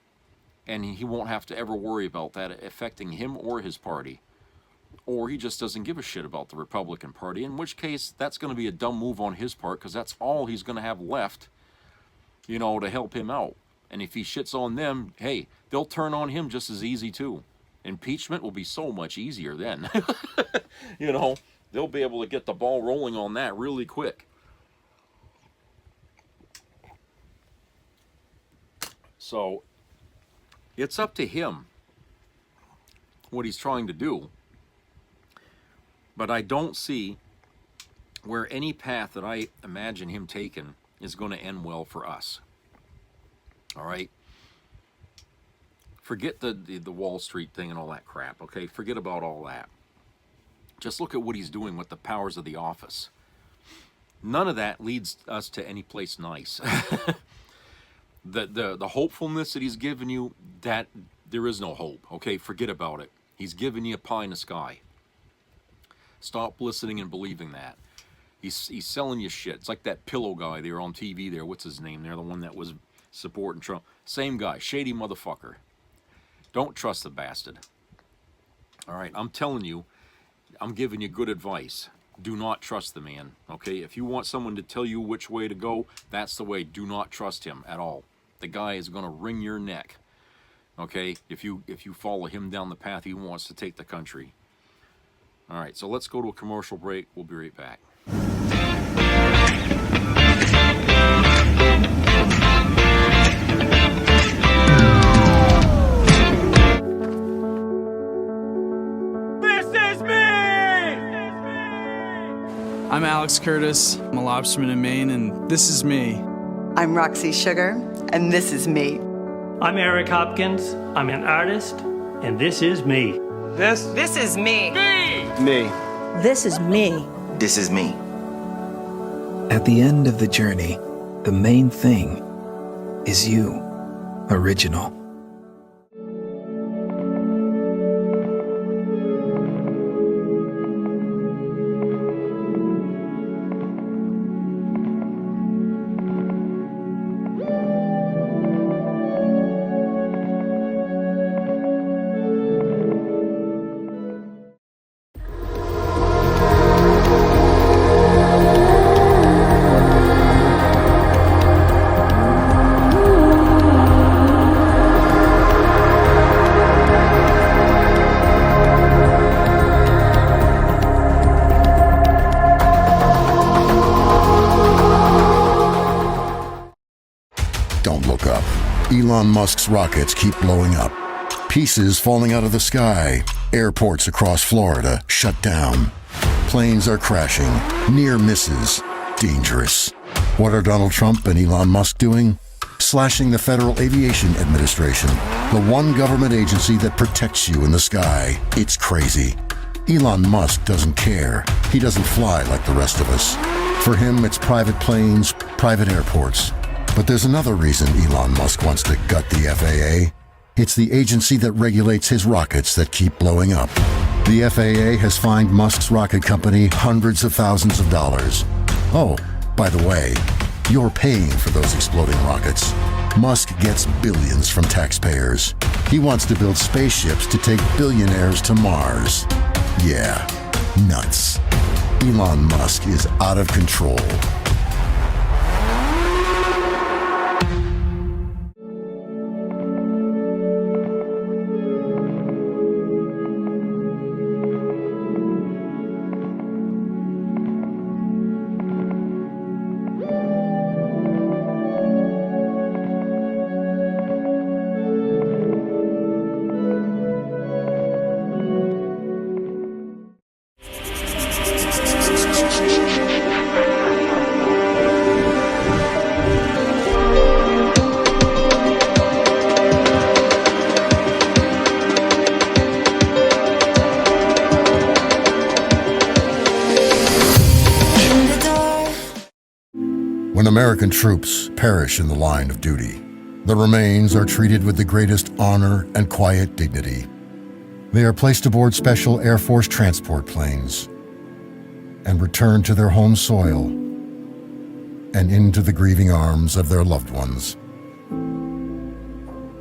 and he won't have to ever worry about that affecting him or his party, or he just doesn't give a shit about the Republican Party, in which case that's going to be a dumb move on his part, because that's all he's going to have left, to help him out. And if he shits on them, hey, they'll turn on him just as easy too. Impeachment will be so much easier then. They'll be able to get the ball rolling on that really quick. So it's up to him what he's trying to do. But I don't see where any path that I imagine him taking is going to end well for us. All right? Forget the Wall Street thing and all that crap, okay? Forget about all that. Just look at what he's doing with the powers of the office. None of that leads us to any place nice. The hopefulness that he's given you, that there is no hope, okay? Forget about it. He's giving you a pie in the sky. Stop listening and believing that. He's selling you shit. It's like that pillow guy there on TV there. What's his name there? The one that was supporting Trump. Same guy. Shady motherfucker. Don't trust the bastard. All right, I'm telling you, I'm giving you good advice. do not trust the man, okay? If you want someone to tell you which way to go, that's the way. Do not trust him at all. The guy is going to wring your neck, okay, if you follow him down the path he wants to take the country. All right, so let's go to a commercial break. We'll be right back. I'm Alex Curtis. I'm a lobsterman in Maine, and this is me. I'm Roxy Sugar, and this is me. I'm Eric Hopkins. I'm an artist, and this is me. This is me. Me. This is me. This is me. At the end of the journey, the main thing is you, original. Don't look up. Elon Musk's rockets keep blowing up. Pieces falling out of the sky. Airports across Florida shut down. Planes are crashing. Near misses. Dangerous. What are Donald Trump and Elon Musk doing? Slashing the Federal Aviation Administration, the one government agency that protects you in the sky. It's crazy. Elon Musk doesn't care. He doesn't fly like the rest of us. For him, it's private planes, private airports. But there's another reason Elon Musk wants to gut the FAA. It's the agency that regulates his rockets that keep blowing up. The FAA has fined Musk's rocket company hundreds of thousands of dollars. Oh, by the way, you're paying for those exploding rockets. Musk gets billions from taxpayers. He wants to build spaceships to take billionaires to Mars. Yeah, nuts. Elon Musk is out of control. When American troops perish in the line of duty, the remains are treated with the greatest honor and quiet dignity. They are placed aboard special Air Force transport planes and returned to their home soil and into the grieving arms of their loved ones.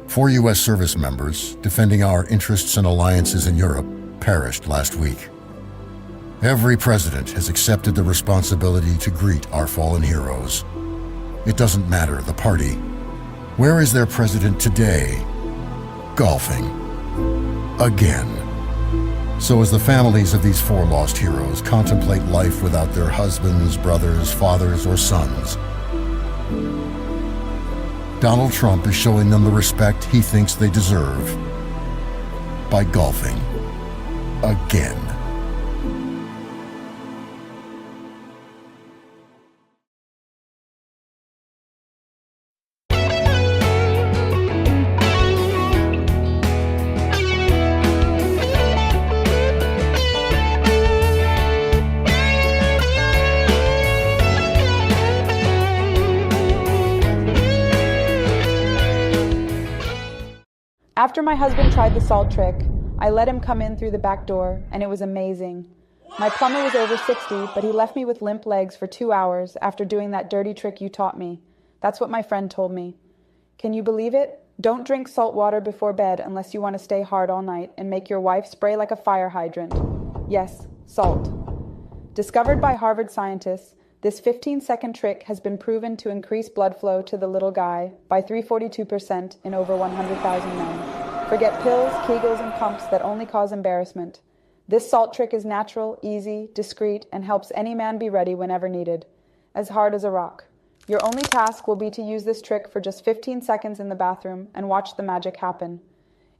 4 U.S. service members defending our interests and alliances in Europe perished last week. Every president has accepted the responsibility to greet our fallen heroes. It doesn't matter the party. Where is their president today? Golfing. Again. So as the families of these 4 lost heroes contemplate life without their husbands, brothers, fathers, or sons, Donald Trump is showing them the respect he thinks they deserve by golfing. Again. After my husband tried the salt trick, I let him come in through the back door, and it was amazing. My plumber was over 60, but he left me with limp legs for 2 hours after doing that dirty trick you taught me. That's what my friend told me. Can you believe it? Don't drink salt water before bed unless you want to stay hard all night and make your wife spray like a fire hydrant. Yes, salt. Discovered by Harvard scientists, this 15-second trick has been proven to increase blood flow to the little guy by 342% in over 100,000 men. Forget pills, Kegels, and pumps that only cause embarrassment. This salt trick is natural, easy, discreet, and helps any man be ready whenever needed. As hard as a rock. Your only task will be to use this trick for just 15 seconds in the bathroom and watch the magic happen.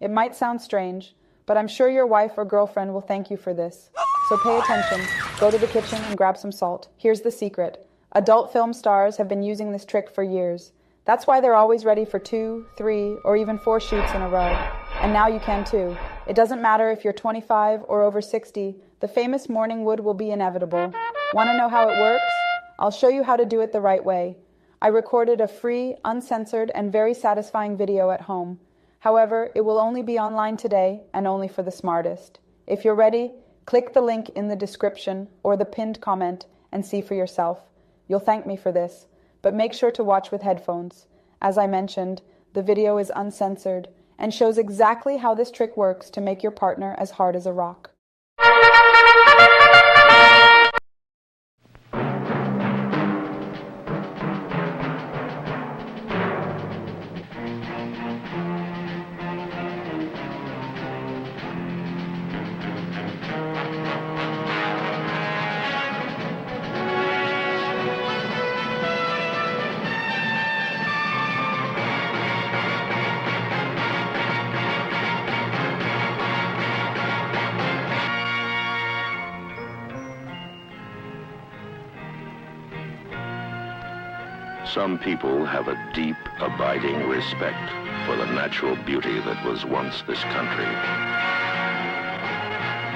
It might sound strange, but I'm sure your wife or girlfriend will thank you for this. So pay attention, go to the kitchen and grab some salt. Here's the secret. Adult film stars have been using this trick for years. That's why they're always ready for 2, 3, or even 4 shoots in a row. And now you can too. It doesn't matter if you're 25 or over 60, the famous morning wood will be inevitable. Want to know how it works? I'll show you how to do it the right way. I recorded a free, uncensored, and very satisfying video at home. However, it will only be online today and only for the smartest. If you're ready, click the link in the description or the pinned comment and see for yourself. You'll thank me for this, but make sure to watch with headphones. As I mentioned, the video is uncensored and shows exactly how this trick works to make your partner as hard as a rock. Some people have a deep, abiding respect for the natural beauty that was once this country.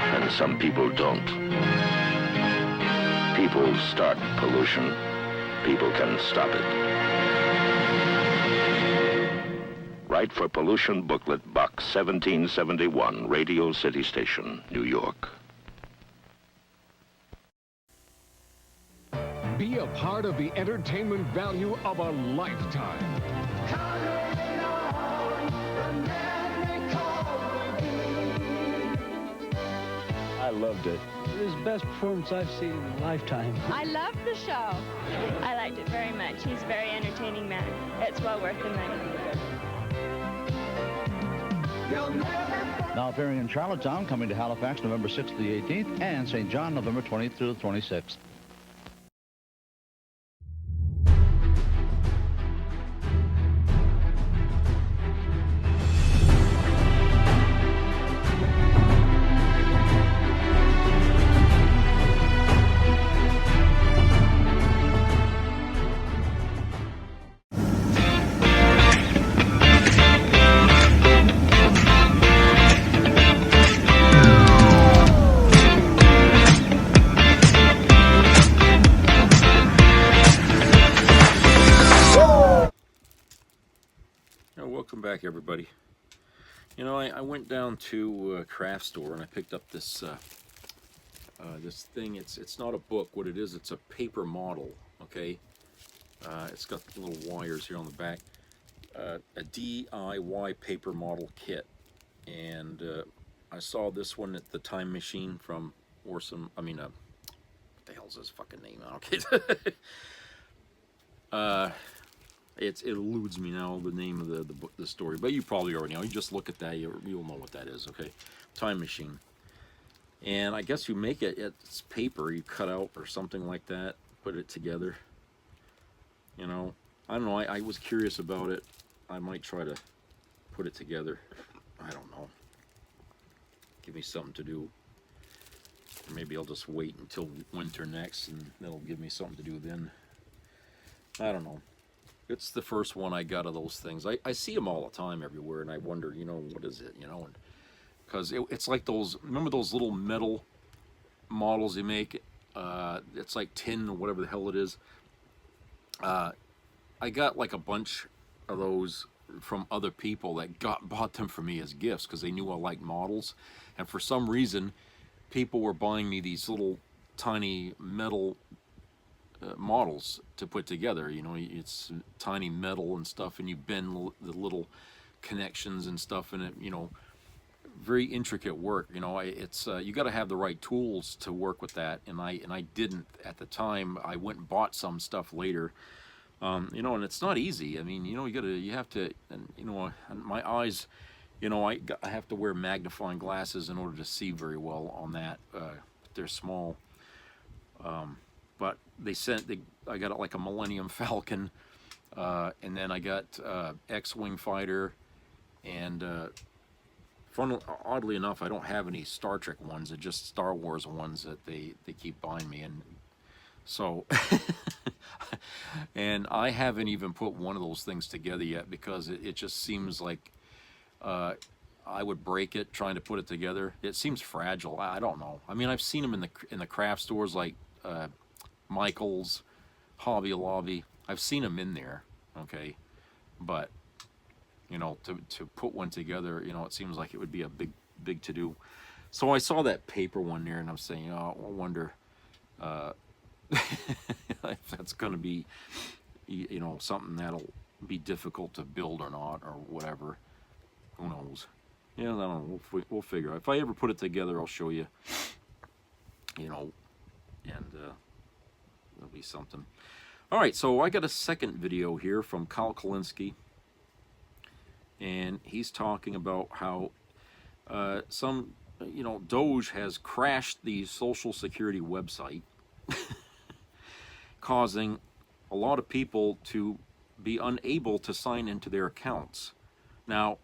And some people don't. People start pollution. People can stop it. Write for Pollution Booklet, Box 1771, Radio City Station, New York. Be a part of the entertainment value of a lifetime. I loved it. It was the best performance I've seen in a lifetime. I loved the show. I liked it very much. He's a very entertaining man. It's well worth the money. Now appearing in Charlottetown, coming to Halifax November 6th to the 18th, and St. John November 20th through the 26th. Welcome back, everybody. You know, I went down to a craft store and I picked up this this thing. It's not a book. What it is, it's a paper model. Okay, it's got little wires here on the back. A DIY paper model kit, and I saw this one at the Time Machine from Orson. I mean, what the hell's his fucking name? Okay. It eludes me now, the name of the story, but you probably already know. You just look at that, you'll know what that is. Okay, Time Machine, and I guess you make it. It's paper you cut out or something like that. Put it together. You know, I don't know. I was curious about it. I might try to put it together. I don't know. Give me something to do. Maybe I'll just wait until winter next, and that'll give me something to do then. I don't know. It's the first one I got of those things. I see them all the time everywhere, and I wonder, you know, what is it, you know? Because it's like those, remember those little metal models they make? It's like tin or whatever the hell it is. I got like a bunch of those from other people that bought them for me as gifts because they knew I liked models. And for some reason, people were buying me these little tiny metal models to put together. You know, it's tiny metal and stuff, and you bend the little connections and stuff in it, you know, very intricate work. You know, it's you got to have the right tools to work with that, and I didn't at the time. I went and bought some stuff later. You know, and it's not easy. I mean, you know, you have to, and you know, my eyes, you know, I have to wear magnifying glasses in order to see very well on that. They're small. But I got like a Millennium Falcon, and then I got X-Wing fighter, and oddly enough, I don't have any Star Trek ones. They're just Star Wars ones that they keep buying me, and so and I haven't even put one of those things together yet because it just seems like I would break it trying to put it together. It seems fragile. I don't know. I mean, I've seen them in the craft stores like Michael's, Hobby Lobby. I've seen them in there, okay, but you know, to put one together, you know, it seems like it would be a big to do. So I saw that paper one there, and I'm saying, oh, I wonder if that's going to be, you know, something that'll be difficult to build or not, or whatever. Who knows? Yeah, I don't know. We'll figure out. If I ever put it together, I'll show you. You know, and it'll be something. All right, so I got a second video here from Kyle Kulinski, and he's talking about how some, you know, Doge has crashed the Social Security website, causing a lot of people to be unable to sign into their accounts. Now,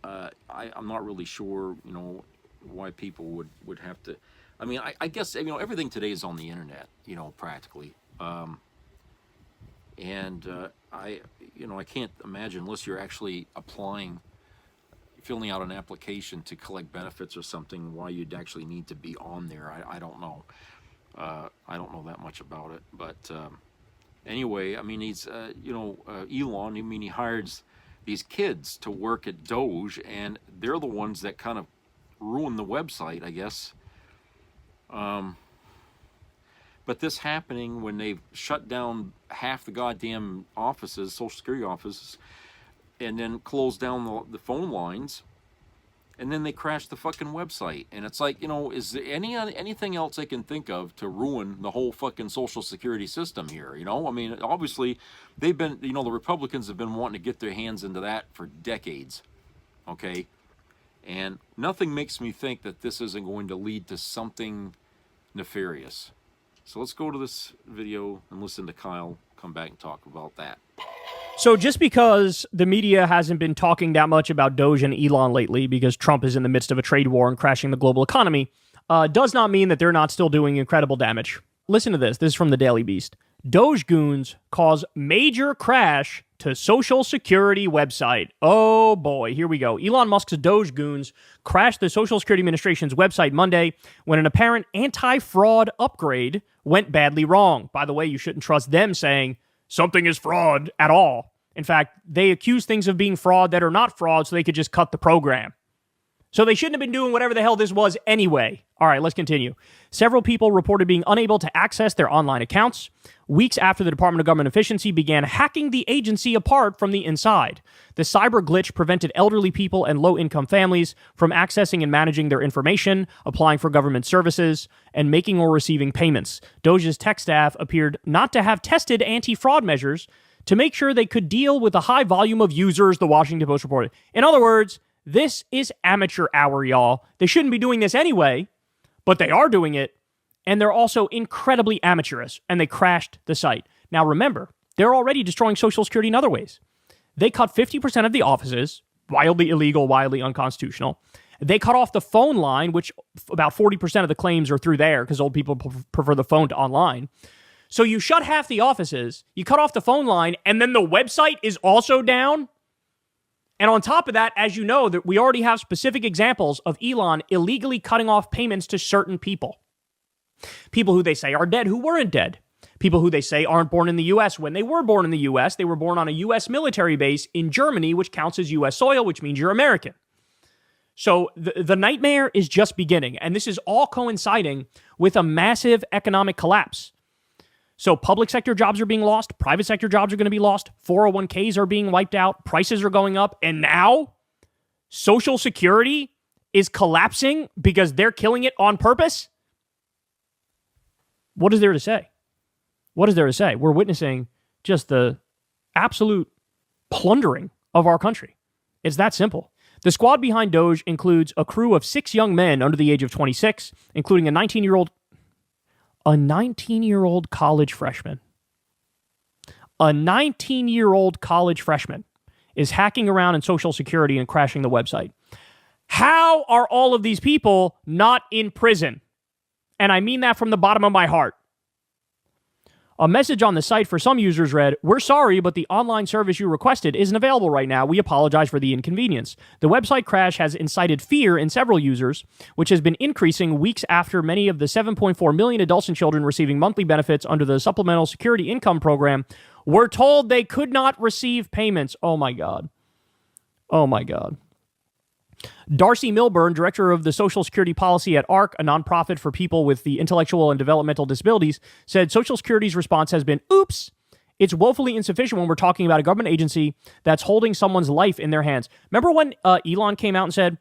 I'm not really sure, you know, why people would have to. I mean, I guess, you know, everything today is on the internet, you know, practically. You know, I can't imagine, unless you're actually filling out an application to collect benefits or something, why you'd actually need to be on there. I don't know. I don't know that much about it. But anyway, I mean, he's, you know, Elon, I mean, he hires these kids to work at Doge, and they're the ones that kind of ruin the website, I guess. But this happening when they've shut down half the goddamn offices, Social Security offices, and then closed down the phone lines, and then they crashed the fucking website. And it's like, you know, is there anything else they can think of to ruin the whole fucking Social Security system here? You know, I mean, obviously, they've been, you know, the Republicans have been wanting to get their hands into that for decades, okay? And nothing makes me think that this isn't going to lead to something nefarious. So let's go to this video and listen to Kyle come back and talk about that. So just because the media hasn't been talking that much about Doge and Elon lately because Trump is in the midst of a trade war and crashing the global economy, does not mean that they're not still doing incredible damage. Listen to this. This is from the Daily Beast. Doge goons cause major crash to Social Security website. Oh boy, here we go. Elon Musk's Doge goons crashed the Social Security Administration's website Monday when an apparent anti-fraud upgrade went badly wrong. By the way, you shouldn't trust them saying something is fraud at all. In fact, they accuse things of being fraud that are not fraud so they could just cut the program. So they shouldn't have been doing whatever the hell this was anyway. All right, let's continue. Several people reported being unable to access their online accounts weeks after the Department of Government Efficiency began hacking the agency apart from the inside. The cyber glitch prevented elderly people and low-income families from accessing and managing their information, applying for government services, and making or receiving payments. Doge's tech staff appeared not to have tested anti-fraud measures to make sure they could deal with the high volume of users, the Washington Post reported. In other words, this is amateur hour, y'all. They shouldn't be doing this anyway, but they are doing it, and they're also incredibly amateurish, and they crashed the site. Now remember, they're already destroying Social Security in other ways. They cut 50% of the offices, wildly illegal, wildly unconstitutional. They cut off the phone line, which about 40% of the claims are through there because old people prefer the phone to online. So you shut half the offices, you cut off the phone line, and then the website is also down? And on top of that, as you know, that we already have specific examples of Elon illegally cutting off payments to certain people. People who they say are dead who weren't dead. People who they say aren't born in the U.S. when they were born in the U.S. They were born on a U.S. military base in Germany, which counts as U.S. soil, which means you're American. So the nightmare is just beginning. And this is all coinciding with a massive economic collapse. So public sector jobs are being lost. Private sector jobs are going to be lost. 401ks are being wiped out. Prices are going up. And now Social Security is collapsing because they're killing it on purpose? What is there to say? What is there to say? We're witnessing just the absolute plundering of our country. It's that simple. The squad behind Doge includes a crew of 6 young men under the age of 26, including a 19-year-old college freshman. A 19-year-old college freshman is hacking around in Social Security and crashing the website. How are all of these people not in prison? And I mean that from the bottom of my heart. A message on the site for some users read, "We're sorry, but the online service you requested isn't available right now. We apologize for the inconvenience." The website crash has incited fear in several users, which has been increasing weeks after many of the 7.4 million adults and children receiving monthly benefits under the Supplemental Security Income Program were told they could not receive payments. Oh my God. Oh my God. Darcy Milburn, director of the Social Security Policy at ARC, a nonprofit for people with the intellectual and developmental disabilities, said Social Security's response has been, oops, it's woefully insufficient when we're talking about a government agency that's holding someone's life in their hands. Remember when Elon came out and said,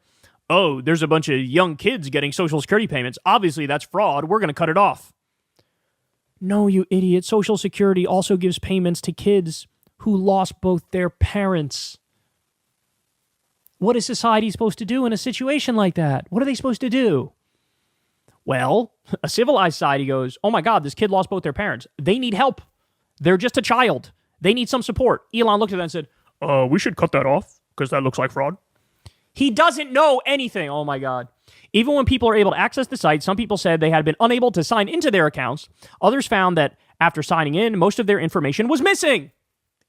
oh, there's a bunch of young kids getting Social Security payments. Obviously, that's fraud. We're going to cut it off. No, you idiot. Social Security also gives payments to kids who lost both their parents. What is society supposed to do in a situation like that? What are they supposed to do? Well, a civilized society goes, oh my God, this kid lost both their parents. They need help. They're just a child. They need some support. Elon looked at that and said, we should cut that off because that looks like fraud. He doesn't know anything. Oh my God. Even when people are able to access the site, some people said they had been unable to sign into their accounts. Others found that after signing in, most of their information was missing.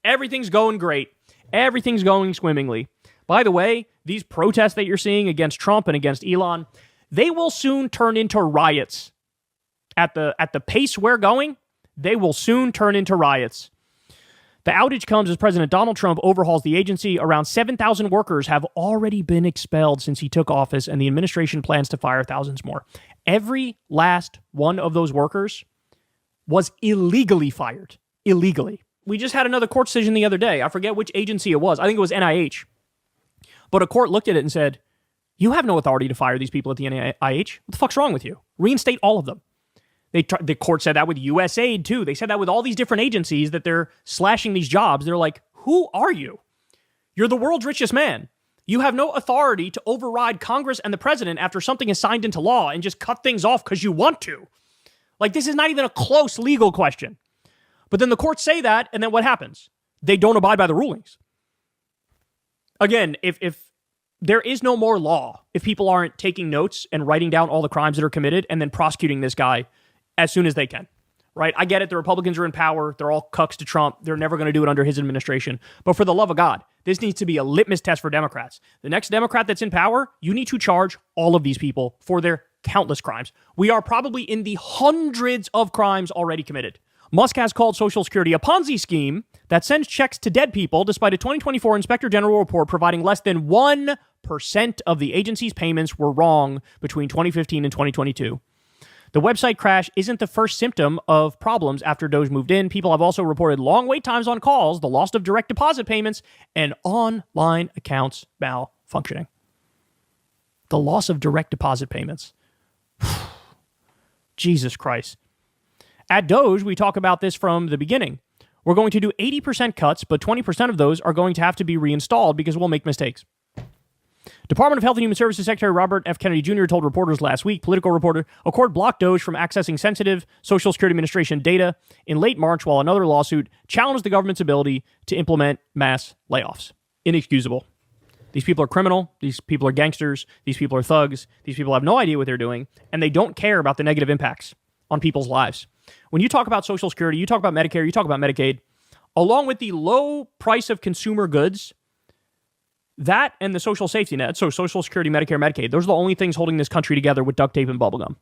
Everything's going great. Everything's going swimmingly. By the way, these protests that you're seeing against Trump and against Elon, they will soon turn into riots. At the pace we're going, they will soon turn into riots. The outage comes as President Donald Trump overhauls the agency. Around 7,000 workers have already been expelled since he took office, and the administration plans to fire thousands more. Every last one of those workers was illegally fired. Illegally. We just had another court decision the other day. I forget which agency it was. I think it was NIH. But a court looked at it and said, you have no authority to fire these people at the NIH. What the fuck's wrong with you? Reinstate all of them. The court said that with USAID too. They said that with all these different agencies that they're slashing these jobs. They're like, who are you? You're the world's richest man. You have no authority to override Congress and the president after something is signed into law and just cut things off because you want to. Like, this is not even a close legal question. But then the courts say that, and then what happens? They don't abide by the rulings. Again, if there is no more law, if people aren't taking notes and writing down all the crimes that are committed and then prosecuting this guy as soon as they can, right? I get it. The Republicans are in power. They're all cucks to Trump. They're never going to do it under his administration. But for the love of God, this needs to be a litmus test for Democrats. The next Democrat that's in power, you need to charge all of these people for their countless crimes. We are probably in the hundreds of crimes already committed. Musk has called Social Security a Ponzi scheme that sends checks to dead people, despite a 2024 Inspector General report providing less than 1% of the agency's payments were wrong between 2015 and 2022. The website crash isn't the first symptom of problems after Doge moved in. People have also reported long wait times on calls, the loss of direct deposit payments, and online accounts malfunctioning. The loss of direct deposit payments. Jesus Christ. At Doge, we talk about this from the beginning. We're going to do 80% cuts, but 20% of those are going to have to be reinstalled because we'll make mistakes. Department of Health and Human Services Secretary Robert F. Kennedy Jr. told reporters last week, Politico reporter, a court blocked Doge from accessing sensitive Social Security Administration data in late March, while another lawsuit challenged the government's ability to implement mass layoffs. Inexcusable. These people are criminal. These people are gangsters. These people are thugs. These people have no idea what they're doing, and they don't care about the negative impacts on people's lives. When you talk about Social Security, you talk about Medicare, you talk about Medicaid, along with the low price of consumer goods, that and the social safety net, so Social Security, Medicare, Medicaid, those are the only things holding this country together with duct tape and bubblegum.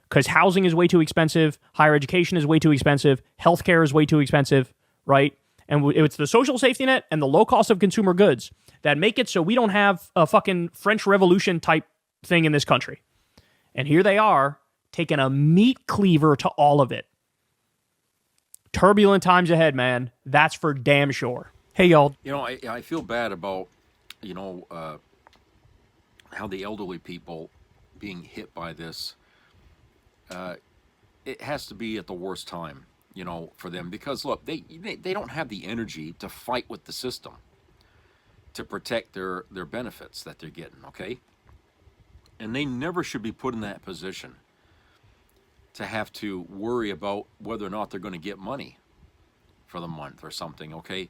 Because housing is way too expensive, higher education is way too expensive, healthcare is way too expensive, right? And it's the social safety net and the low cost of consumer goods that make it so we don't have a fucking French Revolution type thing in this country. And here they are, taking a meat cleaver to all of it. Turbulent times ahead, man. That's for damn sure. Hey, y'all. You know, I feel bad about, how the elderly people being hit by this, it has to be at the worst time, you know, for them, because look, they don't have the energy to fight with the system to protect their benefits that they're getting, okay? And they never should be put in that position to have to worry about whether or not they're going to get money for the month or something, okay?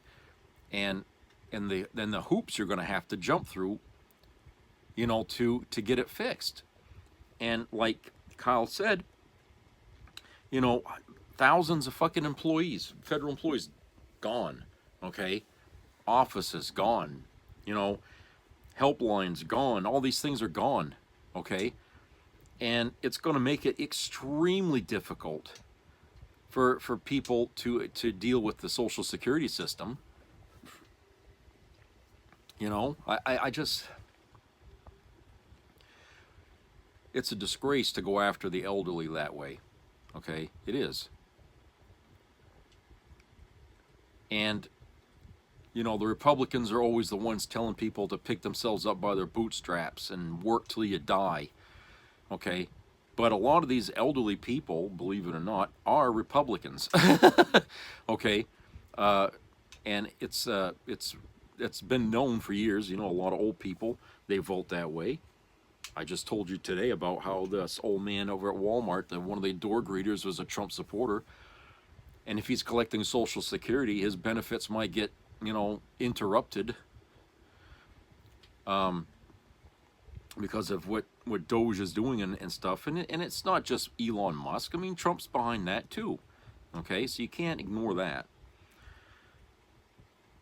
And then the hoops you're going to have to jump through, you know, to get it fixed. And like Kyle said, you know, thousands of fucking employees, federal employees, gone, okay? Offices gone, you know, helplines gone, all these things are gone, okay? And it's going to make it extremely difficult for people to deal with the Social Security system. You know, I just, it's a disgrace to go after the elderly that way, okay? It is. And, you know, the Republicans are always the ones telling people to pick themselves up by their bootstraps and work till you die, okay? But a lot of these elderly people, believe it or not, are Republicans, okay? And it's been known for years, you know, a lot of old people, they vote that way. I just told you today about how this old man over at Walmart, one of the door greeters, was a Trump supporter. And if he's collecting Social Security, his benefits might get, you know, interrupted because of what Doge is doing and stuff. And it's not just Elon Musk. I mean, Trump's behind that too. Okay, so you can't ignore that.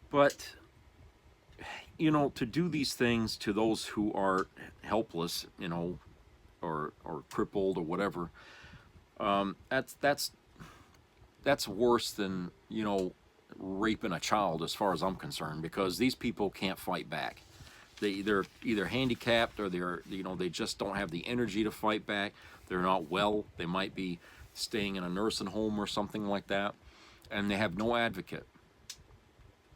But, you know, to do these things to those who are helpless, you know, or crippled or whatever, that's worse than, you know, raping a child as far as I'm concerned, because these people can't fight back. They're either handicapped or they're, you know, they just don't have the energy to fight back. They're not well. They might be staying in a nursing home or something like that, and they have no advocate.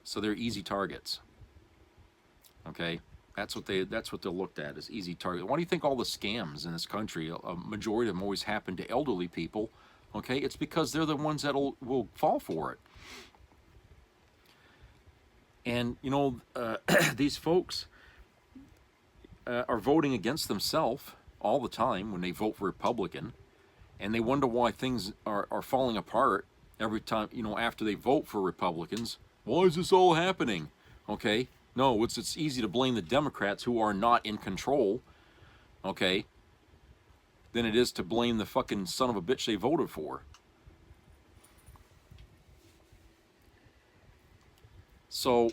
So they're easy targets. Okay, that's what they're looked at as easy targets. Why do you think all the scams in this country, a majority of them always happen to elderly people? Okay, it's because they're the ones that will fall for it. And you know, these folks are voting against themselves all the time when they vote for Republican, and they wonder why things are falling apart every time, you know, after they vote for Republicans. Why is this all happening? Okay, no, it's easy to blame the Democrats who are not in control, okay, than it is to blame the fucking son of a bitch they voted for. So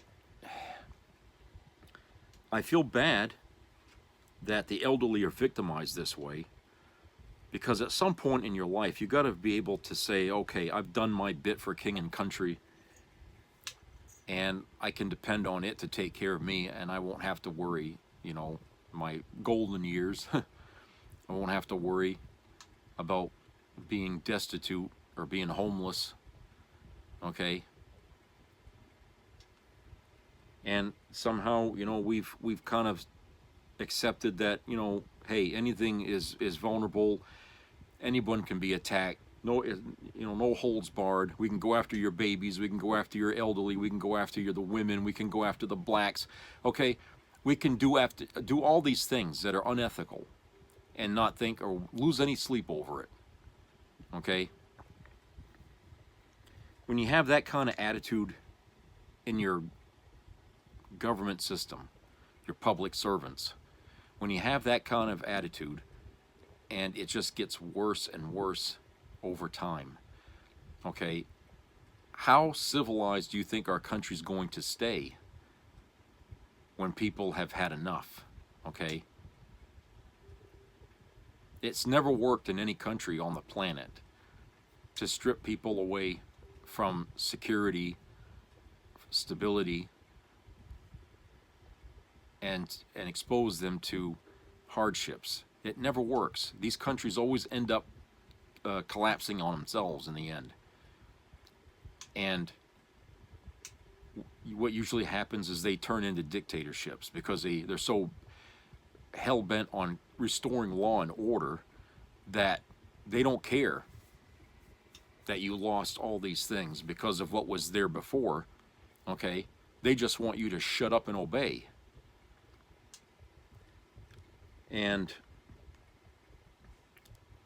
I feel bad that the elderly are victimized this way, because at some point in your life you got to be able to say, okay, I've done my bit for king and country, and I can depend on it to take care of me, and I won't have to worry, you know, my golden years. I won't have to worry about being destitute or being homeless, okay? And somehow, you know, we've kind of accepted that, you know, hey, anything is vulnerable. Anyone can be attacked. No, you know, no holds barred. We can go after your babies. We can go after your elderly. We can go after the women. We can go after the blacks. Okay, we can do all these things that are unethical, and not think or lose any sleep over it. Okay. When you have that kind of attitude in your government system, your public servants, when you have that kind of attitude, and it just gets worse and worse over time, okay, how civilized do you think our country's going to stay when people have had enough? Okay, it's never worked in any country on the planet to strip people away from security, stability, and expose them to hardships. It never works. These countries always end up collapsing on themselves in the end. And what usually happens is they turn into dictatorships because they're so hell-bent on restoring law and order that they don't care that you lost all these things because of what was there before, okay? They just want you to shut up and obey. And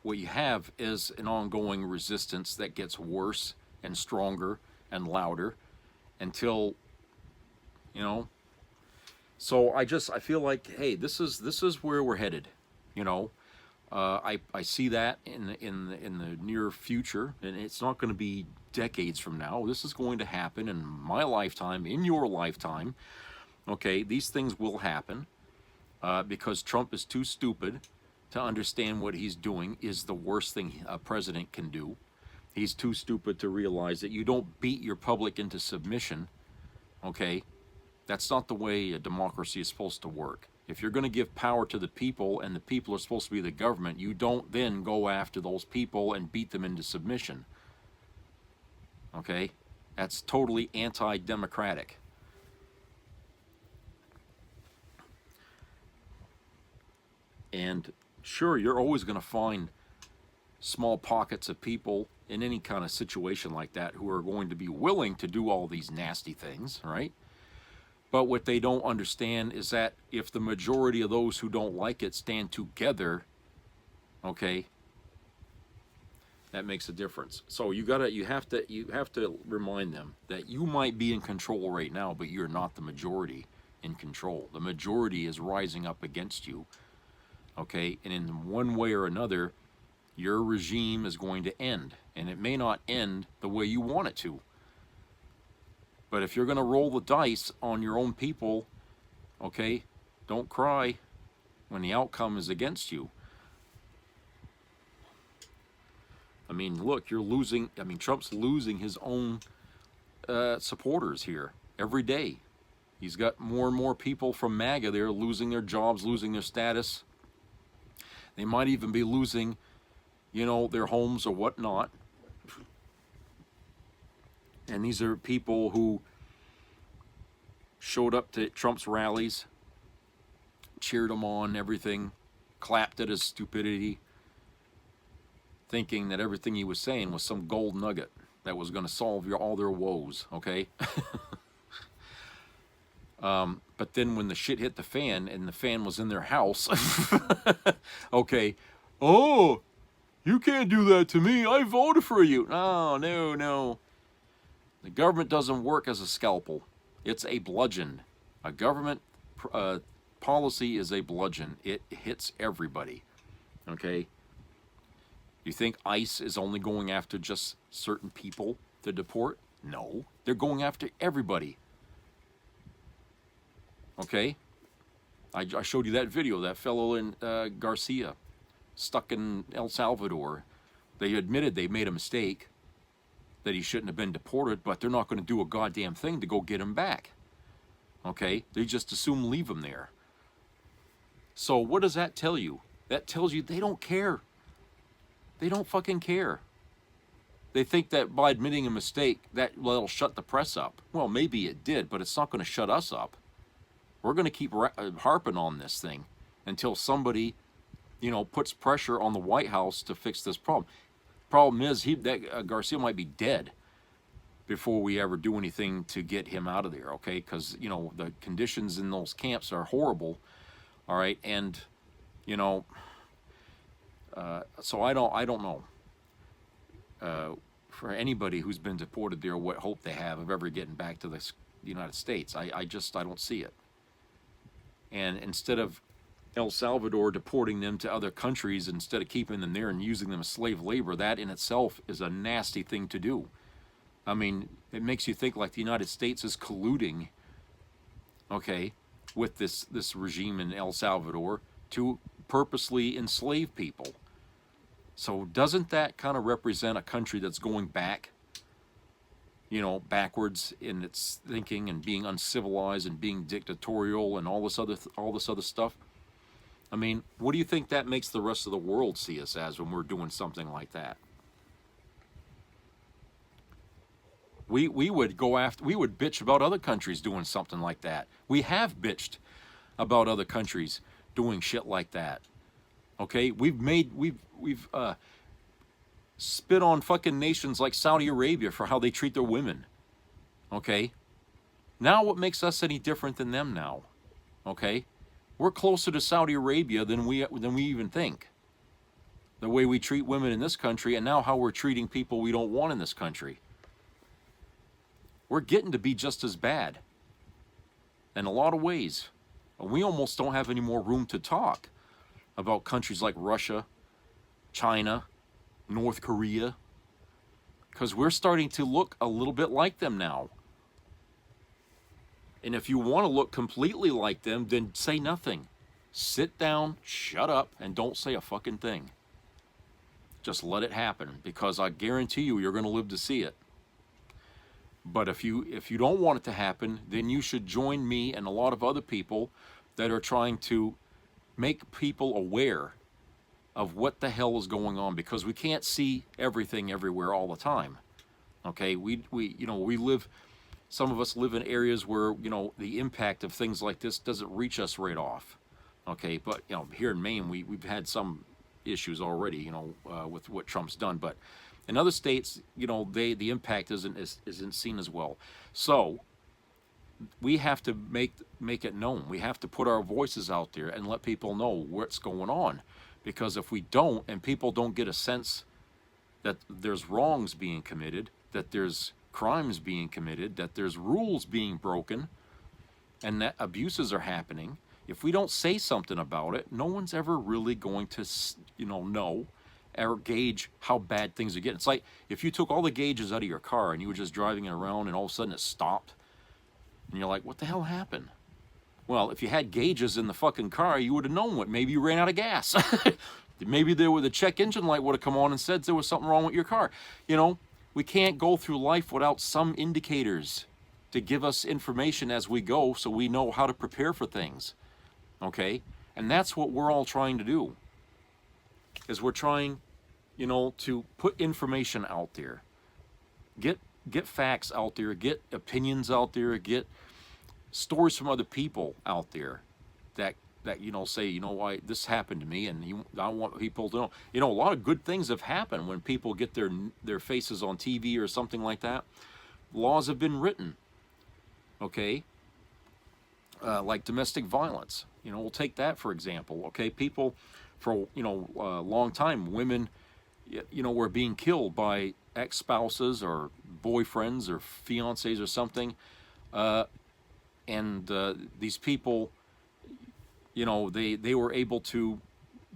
what you have is an ongoing resistance that gets worse and stronger and louder until, you know. So I feel like, hey, this is where we're headed, you know. I see that in the near future, and it's not going to be decades from now. This is going to happen in my lifetime, in your lifetime. Okay, these things will happen because Trump is too stupid to understand what he's doing is the worst thing a president can do. He's too stupid to realize that you don't beat your public into submission, okay? That's not the way a democracy is supposed to work. If you're going to give power to the people and the people are supposed to be the government, you don't then go after those people and beat them into submission, okay? That's totally anti-democratic. And sure, you're always going to find small pockets of people in any kind of situation like that who are going to be willing to do all these nasty things, right? But what they don't understand is that if the majority of those who don't like it stand together, okay, that makes a difference. So you have to remind them that you might be in control right now, but you're not the majority in control. The majority is rising up against you. Okay, and in one way or another, your regime is going to end, and it may not end the way you want it to. But if you're going to roll the dice on your own people, okay, don't cry when the outcome is against you. I mean, look, you're losing, I mean, Trump's losing his own supporters here every day. He's got more and more people from MAGA there losing their jobs, losing their status. They might even be losing, you know, their homes or whatnot. And these are people who showed up to Trump's rallies, cheered him on, everything, clapped at his stupidity, thinking that everything he was saying was some gold nugget that was going to solve all their woes, okay? But then when the shit hit the fan and the fan was in their house, okay, oh, you can't do that to me. I voted for you. No, no, no. The government doesn't work as a scalpel. It's a bludgeon. A government policy is a bludgeon. It hits everybody, okay? You think ICE is only going after just certain people to deport? No, they're going after everybody. Okay, I showed you that video, that fellow in Garcia, stuck in El Salvador. They admitted they made a mistake, that he shouldn't have been deported, but they're not going to do a goddamn thing to go get him back. Okay, they just assume leave him there. So what does that tell you? That tells you they don't care. They don't fucking care. They think that by admitting a mistake, that'll shut the press up. Well, maybe it did, but it's not going to shut us up. We're going to keep harping on this thing until somebody, you know, puts pressure on the White House to fix this problem. Problem is, Garcia might be dead before we ever do anything to get him out of there, okay? Because, you know, the conditions in those camps are horrible, all right? And, you know, so I don't know. For anybody who's been deported there, what hope they have of ever getting back to the United States. I don't see it. And instead of El Salvador deporting them to other countries, instead of keeping them there and using them as slave labor, that in itself is a nasty thing to do. I mean, it makes you think like the United States is colluding, okay, with this regime in El Salvador to purposely enslave people. So doesn't that kind of represent a country that's going back, you know, backwards in its thinking and being uncivilized and being dictatorial and all this other stuff? I mean, what do you think that makes the rest of the world see us as when we're doing something like that? We would bitch about other countries doing something like that. We have bitched about other countries doing shit like that. Okay, we've spit on fucking nations like Saudi Arabia for how they treat their women. Okay, now what makes us any different than them now? Okay, we're closer to Saudi Arabia than we even think. The way we treat women in this country, and now how we're treating people we don't want in this country. We're getting to be just as bad in a lot of ways. We almost don't have any more room to talk about countries like Russia, China, North Korea, because we're starting to look a little bit like them now. And if you want to look completely like them, then say nothing. Sit down, shut up, and don't say a fucking thing. Just let it happen, because I guarantee you're going to live to see it. But if you don't want it to happen, then you should join me and a lot of other people that are trying to make people aware of what the hell is going on, because we can't see everything everywhere all the time. Okay, we live, some of us live in areas where, the impact of things like this doesn't reach us right off. Okay, but here in Maine, we've had some issues already, with what Trump's done, but in other states, the impact isn't seen as well. So we have to make it known. We have to put our voices out there and let people know what's going on. Because if we don't, and people don't get a sense that there's wrongs being committed, that there's crimes being committed, that there's rules being broken, and that abuses are happening, if we don't say something about it, no one's ever really going to, know or gauge how bad things are getting. It's like if you took all the gauges out of your car and you were just driving it around and all of a sudden it stopped, and you're like, what the hell happened? Well, if you had gauges in the fucking car, you would have known what. Maybe you ran out of gas. Maybe the check engine light would have come on and said there was something wrong with your car. We can't go through life without some indicators to give us information as we go, so we know how to prepare for things. Okay? And that's what we're all trying to do. Is we're trying, to put information out there. Get facts out there, get opinions out there, get stories from other people out there that say, why this happened to me, and I want people to know. A lot of good things have happened when people get their faces on TV or something like that. Laws have been written. Okay? Like domestic violence. We'll take that for example. Okay, people for a long time, women were being killed by ex-spouses or boyfriends or fiancés or something, and these people, they were able to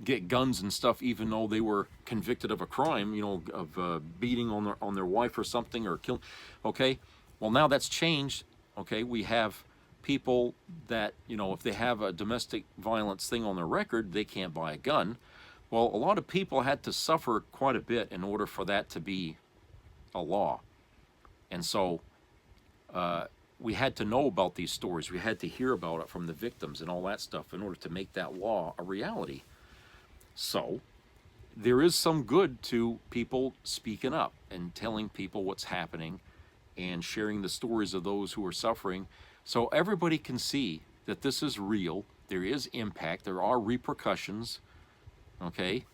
get guns and stuff even though they were convicted of a crime, of beating on their wife or something, or kill. Okay, well, now that's changed. Okay, we have people that, if they have a domestic violence thing on their record, they can't buy a gun. Well, a lot of people had to suffer quite a bit in order for that to be a law. And so we had to know about these stories. We had to hear about it from the victims and all that stuff in order to make that law a reality. So there is some good to people speaking up and telling people what's happening and sharing the stories of those who are suffering, so everybody can see that this is real. There is impact. There are repercussions. Okay?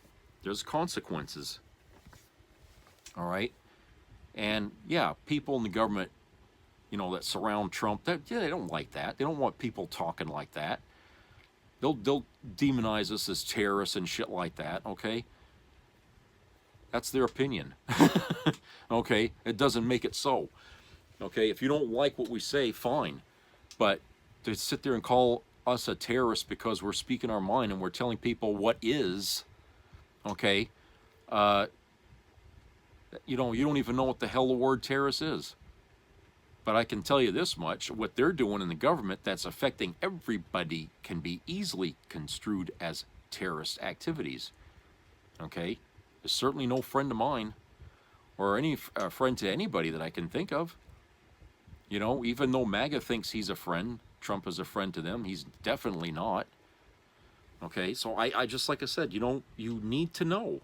There's consequences. All right? And yeah, people in the government, that surround Trump, they don't like that. They don't want people talking like that. They'll demonize us as terrorists and shit like that. Okay? That's their opinion. Okay? It doesn't make it so. Okay? If you don't like what we say, fine. But to sit there and call us a terrorist because we're speaking our mind and we're telling people what is, okay, you don't even know what the hell the word terrorist is. But I can tell you this much, what they're doing in the government that's affecting everybody can be easily construed as terrorist activities. Okay? There's certainly no friend of mine or any friend to anybody that I can think of. Even though MAGA thinks he's a friend, Trump is a friend to them, he's definitely not. Okay, so I just, like I said, you need to know.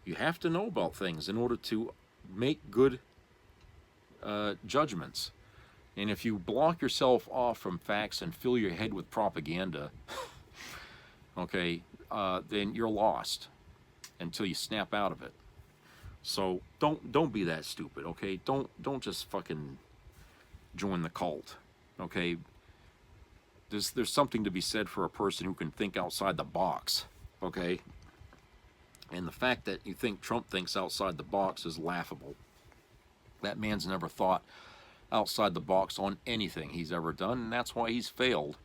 You have to know about things in order to make good judgments. And if you block yourself off from facts and fill your head with propaganda, okay, then you're lost until you snap out of it. So don't be that stupid, okay? Don't just fucking join the cult, okay? There's something to be said for a person who can think outside the box, okay? And the fact that you think Trump thinks outside the box is laughable. That man's never thought outside the box on anything he's ever done, and that's why he's failed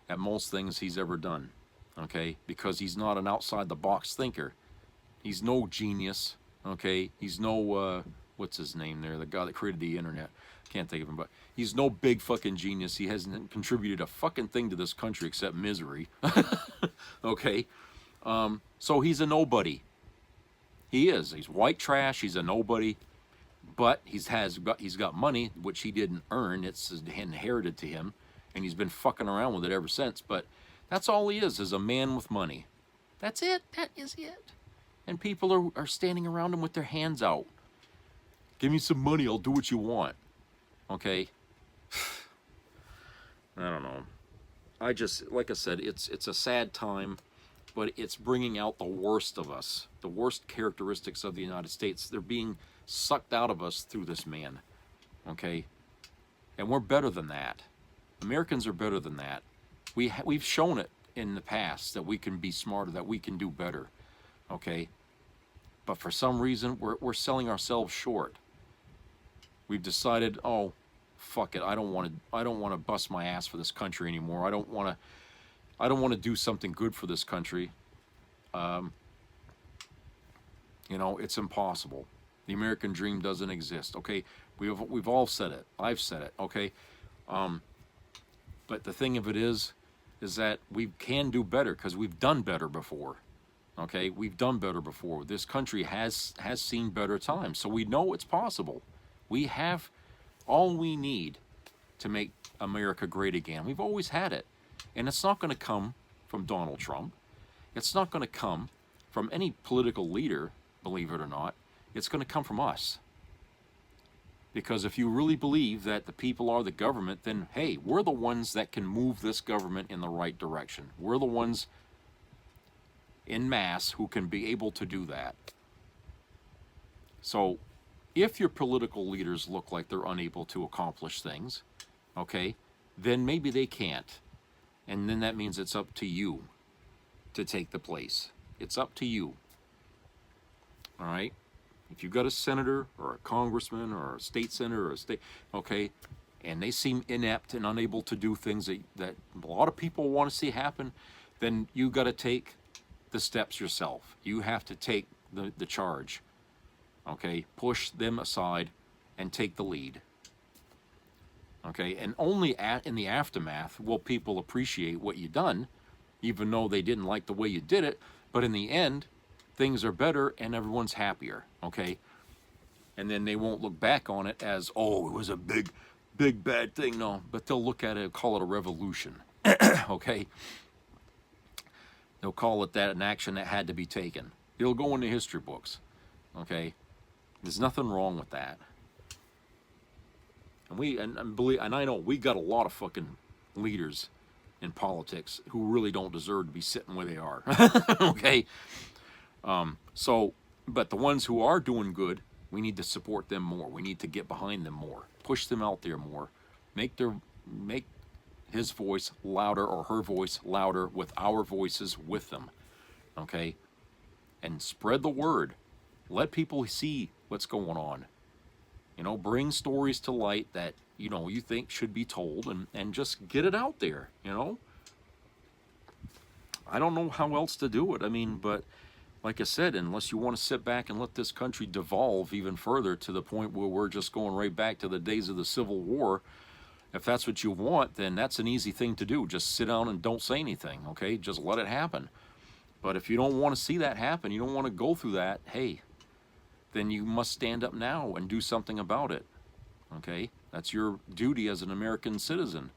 at most things he's ever done, okay? Because he's not an outside the box thinker. He's no genius, okay? He's no, what's his name there? The guy that created the internet. Can't think of him, but he's no big fucking genius. He hasn't contributed a fucking thing to this country except misery, okay? So he's a nobody. He is. He's white trash. He's a nobody. But he's got money, which he didn't earn. It's inherited to him, and he's been fucking around with it ever since. But that's all he is a man with money. That's it. That is it. And people are standing around him with their hands out. Give me some money. I'll do what you want. Okay? I don't know. I just, like I said, it's a sad time, but it's bringing out the worst of us, the worst characteristics of the United States. They're being sucked out of us through this man, okay? And we're better than that. Americans are better than that. We've shown it in the past that we can be smarter, that we can do better, okay? But for some reason, we're selling ourselves short. We've decided, oh, fuck it. I don't want to bust my ass for this country anymore. I don't want to do something good for this country. You know, it's impossible. The American dream doesn't exist. Okay, we've all said it. I've said it. Okay, but the thing of it is that we can do better because we've done better before. Okay, we've done better before. This country has seen better times, so we know it's possible. We have all we need to make America great again. We've always had it. And it's not going to come from Donald Trump. It's not going to come from any political leader, believe it or not. It's going to come from us. Because if you really believe that the people are the government, then, hey, we're the ones that can move this government in the right direction. We're the ones in mass who can be able to do that. So, if your political leaders look like they're unable to accomplish things, okay, then maybe they can't. And then that means it's up to you to take the place. It's up to you. All right? If you've got a senator or a congressman or a state senator or a state, okay, and they seem inept and unable to do things that a lot of people want to see happen, then you got to take the steps yourself. You have to take the charge. Okay, push them aside and take the lead. Okay, and only in the aftermath will people appreciate what you've done, even though they didn't like the way you did it. But in the end, things are better and everyone's happier. Okay, and then they won't look back on it as, oh, it was a big bad thing. No, but they'll look at it and call it a revolution. Okay, they'll call it that, an action that had to be taken. It'll go in the history books. Okay. There's nothing wrong with that. And I know we got a lot of fucking leaders in politics who really don't deserve to be sitting where they are. Okay? But the ones who are doing good, we need to support them more. We need to get behind them more. Push them out there more. Make his voice louder or her voice louder with our voices with them. Okay? And spread the word. Let people see what's going on. You know, bring stories to light that, you know, you think should be told and just get it out there, you know? I don't know how else to do it. I mean, but like I said, unless you want to sit back and let this country devolve even further to the point where we're just going right back to the days of the Civil War, if that's what you want, then that's an easy thing to do. Just sit down and don't say anything, okay? Just let it happen. But if you don't want to see that happen, you don't want to go through that, hey, then you must stand up now and do something about it, okay? That's your duty as an American citizen,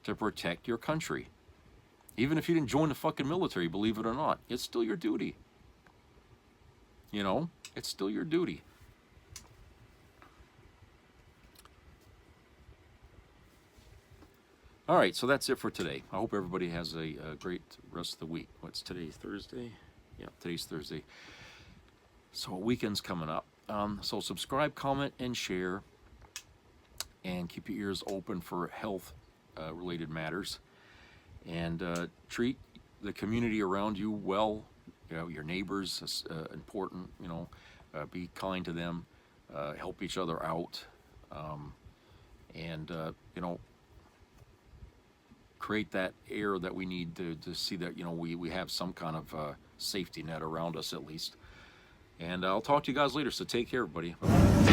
to protect your country. Even if you didn't join the fucking military, believe it or not, it's still your duty. You know, it's still your duty. All right, so that's it for today. I hope everybody has a great rest of the week. What's today? Thursday? Yeah, today's Thursday. So a weekend's coming up. So subscribe, comment, and share. And keep your ears open for health related matters. And treat the community around you well. You know, your neighbors is important. You know, be kind to them. Help each other out. And you know, create that air that we need to see that, you know, we have some kind of safety net around us at least. And I'll talk to you guys later, so take care, everybody. Bye-bye.